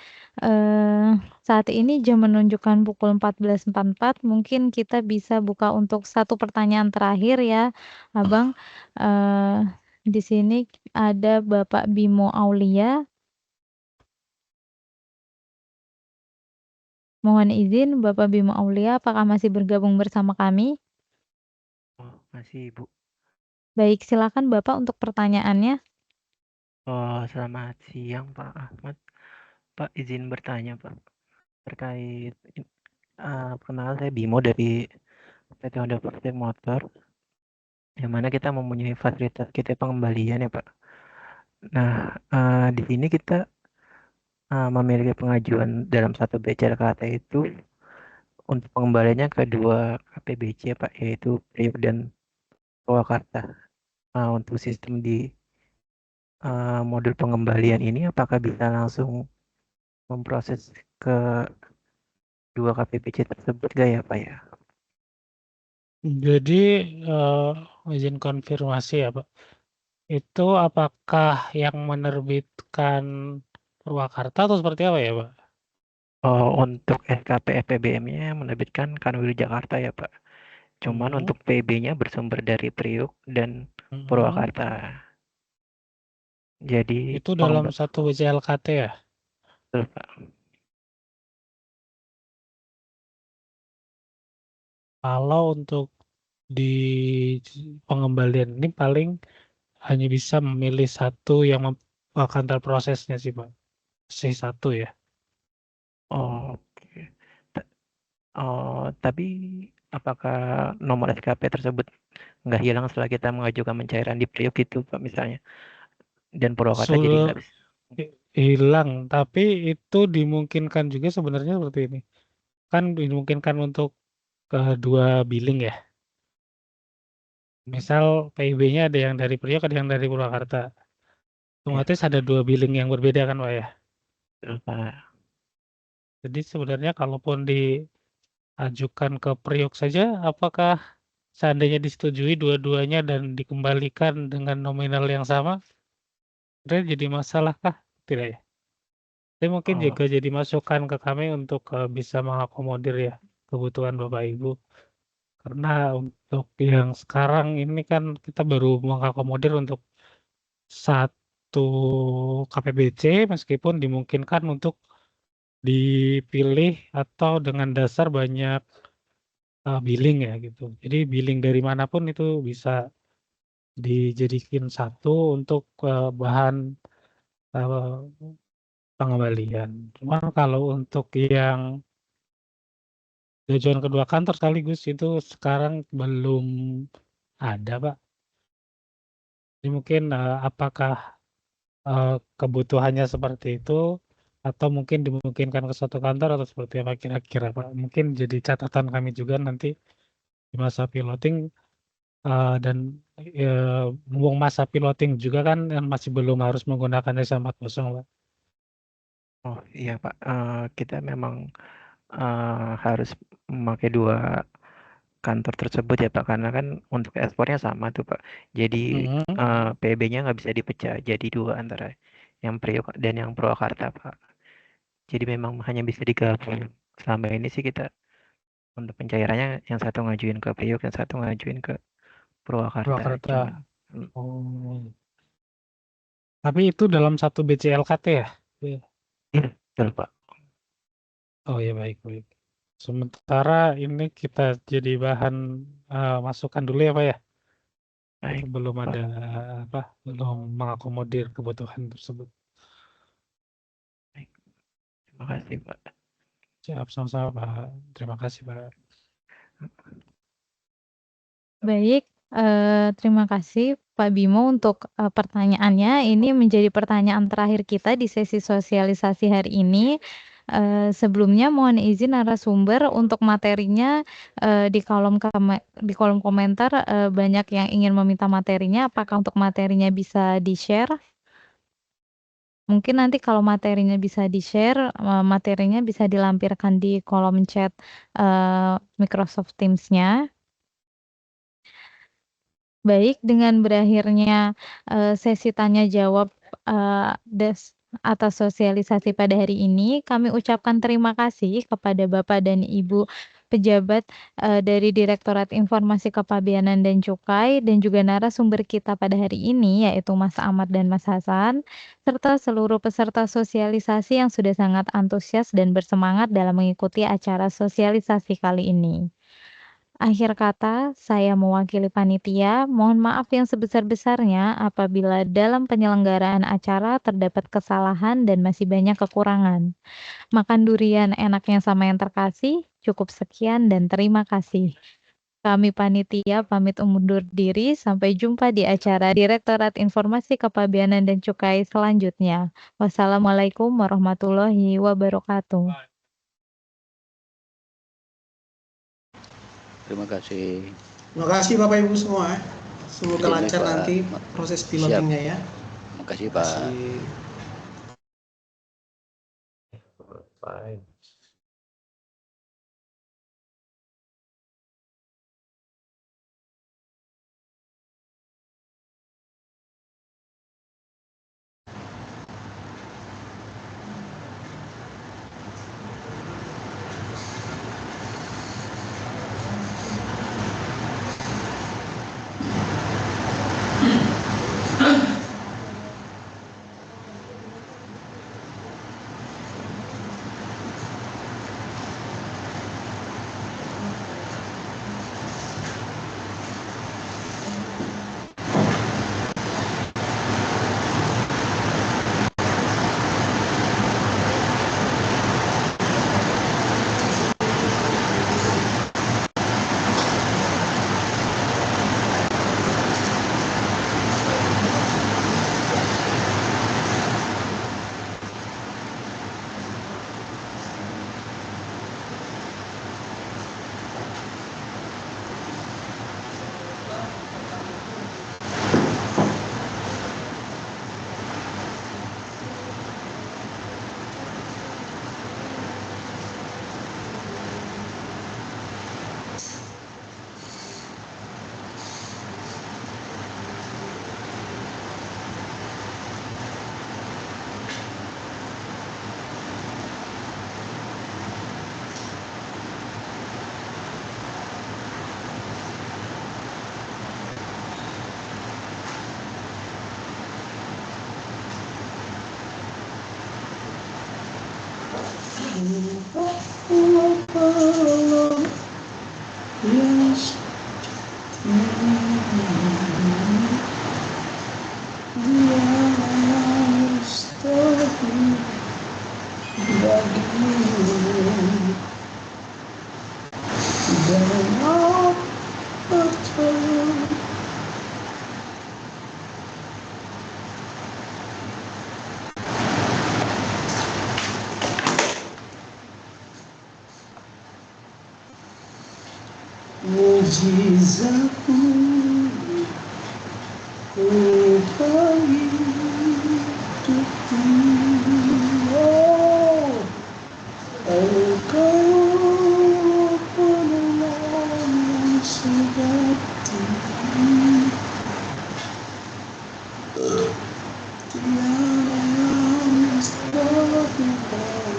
A: Saat ini jam menunjukkan pukul 14.44. Mungkin kita bisa buka untuk satu pertanyaan terakhir ya, Abang. Di sini ada Bapak Bimo Aulia. Mohon izin, Bapak Bimo Aulia, apakah masih bergabung bersama kami?
P: Oh, masih Ibu.
A: Baik, silakan Bapak untuk pertanyaannya.
P: Oh, selamat siang Pak Ahmad. Pak izin bertanya Pak terkait perkenalkan saya Bimo dari PT Honda Praktek Motor, yang mana kita mempunyai fasilitas kita pengembalian ya Pak. Nah, di sini kita memiliki pengajuan dalam satu BCRKT itu untuk pengembaliannya ke dua KPBC Pak, yaitu Priok dan Purwakarta. Untuk sistem di modul pengembalian ini apakah bisa langsung memproses ke dua KPBC tersebut gak ya Pak ya?
I: Jadi izin konfirmasi ya Pak. Itu apakah yang menerbitkan Purwakarta atau seperti apa ya Pak?
P: Untuk SKP FPBM-nya menerbitkan Kanwil Jakarta ya Pak. Cuman untuk PB-nya bersumber dari Priuk dan Purwakarta. Jadi
I: Itu dalam satu BCLKT ya?
P: Betul, Pak.
I: Kalau untuk di pengembalian ini paling hanya bisa memilih satu yang akan terprosesnya sih Pak. C1 ya.
P: Oke. Tapi apakah nomor SKP tersebut nggak hilang setelah kita mengajukan pencairan di Priok itu Pak misalnya? Dan Purwakarta jadi nggak bisa.
I: Hilang, tapi itu dimungkinkan juga sebenarnya seperti ini. Kan dimungkinkan untuk dua billing ya. Misal PIB-nya ada yang dari Priok, ada yang dari Purwakarta. Otomatis ada dua billing yang berbeda kan Pak ya?
P: Betul, Pak.
I: Jadi sebenarnya kalaupun diajukan ke Priok saja, apakah seandainya disetujui dua-duanya dan dikembalikan dengan nominal yang sama, sebenarnya jadi masalah kah? Tidak ya? Tapi mungkin juga jadi masukan ke kami untuk bisa mengakomodir ya kebutuhan Bapak Ibu. Karena untuk yang sekarang ini kan kita baru mengakomodir untuk satu KPBC meskipun dimungkinkan untuk dipilih atau dengan dasar banyak billing ya gitu. Jadi billing dari manapun itu bisa dijadikan satu untuk bahan pengembalian. Cuman kalau untuk yang tujuan kedua kantor sekaligus itu sekarang belum ada, Pak. Jadi mungkin apakah kebutuhannya seperti itu atau mungkin dimungkinkan ke satu kantor atau seperti apa kira-kira, Pak? Mungkin jadi catatan kami juga nanti di masa piloting dan mumpung masa piloting juga kan yang masih belum harus menggunakan S400, Pak.
P: Oh iya Pak, kita memang harus memakai dua kantor tersebut ya Pak, karena kan untuk ekspornya sama tuh Pak. Jadi PB-nya nggak bisa dipecah jadi dua antara yang Priok dan yang Purwakarta Pak. Jadi memang hanya bisa digabung. Selama ini sih kita untuk pencairannya yang satu ngajuin ke Priok, yang satu ngajuin ke Purwakarta.
I: Purwakarta.
P: Cuman,
I: Oh. Tapi itu dalam satu BCLKT ya? Iya.
P: iya, betul Pak.
I: Oh ya, baik, baik. Sementara ini kita jadi bahan masukan dulu ya Pak ya.
P: Baik,
I: Belum
P: Pak.
I: ada belum mengakomodir kebutuhan tersebut.
P: Baik. Terima kasih Pak.
I: Siap, sama-sama Pak. Terima kasih Pak.
A: Baik, terima kasih Pak Bimo untuk pertanyaannya. Ini menjadi pertanyaan terakhir kita di sesi sosialisasi hari ini. Sebelumnya mohon izin narasumber untuk materinya di kolom komentar banyak yang ingin meminta materinya. Apakah untuk materinya bisa di-share? Mungkin nanti kalau materinya bisa di-share, materinya bisa dilampirkan di kolom chat Microsoft Teams-nya. Baik, dengan berakhirnya sesi tanya jawab atas sosialisasi pada hari ini, kami ucapkan terima kasih kepada Bapak dan Ibu pejabat dari Direktorat Informasi Kepabeanan dan Cukai dan juga narasumber kita pada hari ini yaitu Mas Ahmad dan Mas Hasan, serta seluruh peserta sosialisasi yang sudah sangat antusias dan bersemangat dalam mengikuti acara sosialisasi kali ini. Akhir kata, saya mewakili panitia, mohon maaf yang sebesar-besarnya apabila dalam penyelenggaraan acara terdapat kesalahan dan masih banyak kekurangan. Makan durian enaknya sama yang terkasih, cukup sekian dan terima kasih. Kami panitia pamit undur diri, sampai jumpa di acara Direktorat Informasi Kepabeanan dan Cukai selanjutnya. Wassalamualaikum warahmatullahi wabarakatuh.
N: Terima kasih.
C: Terima kasih Bapak Ibu semua. Semoga
N: Ini,
C: lancar
N: Pak.
C: nanti proses pilotingnya ya.
N: Terima kasih Pak.
B: Fine.
C: Mujizatmu ku hidupku, oh, Engkau penolong yang sejati, tiada yang seperti kau.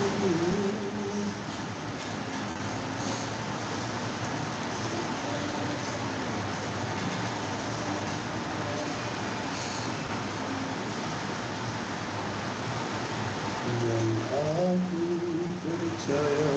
H: Saya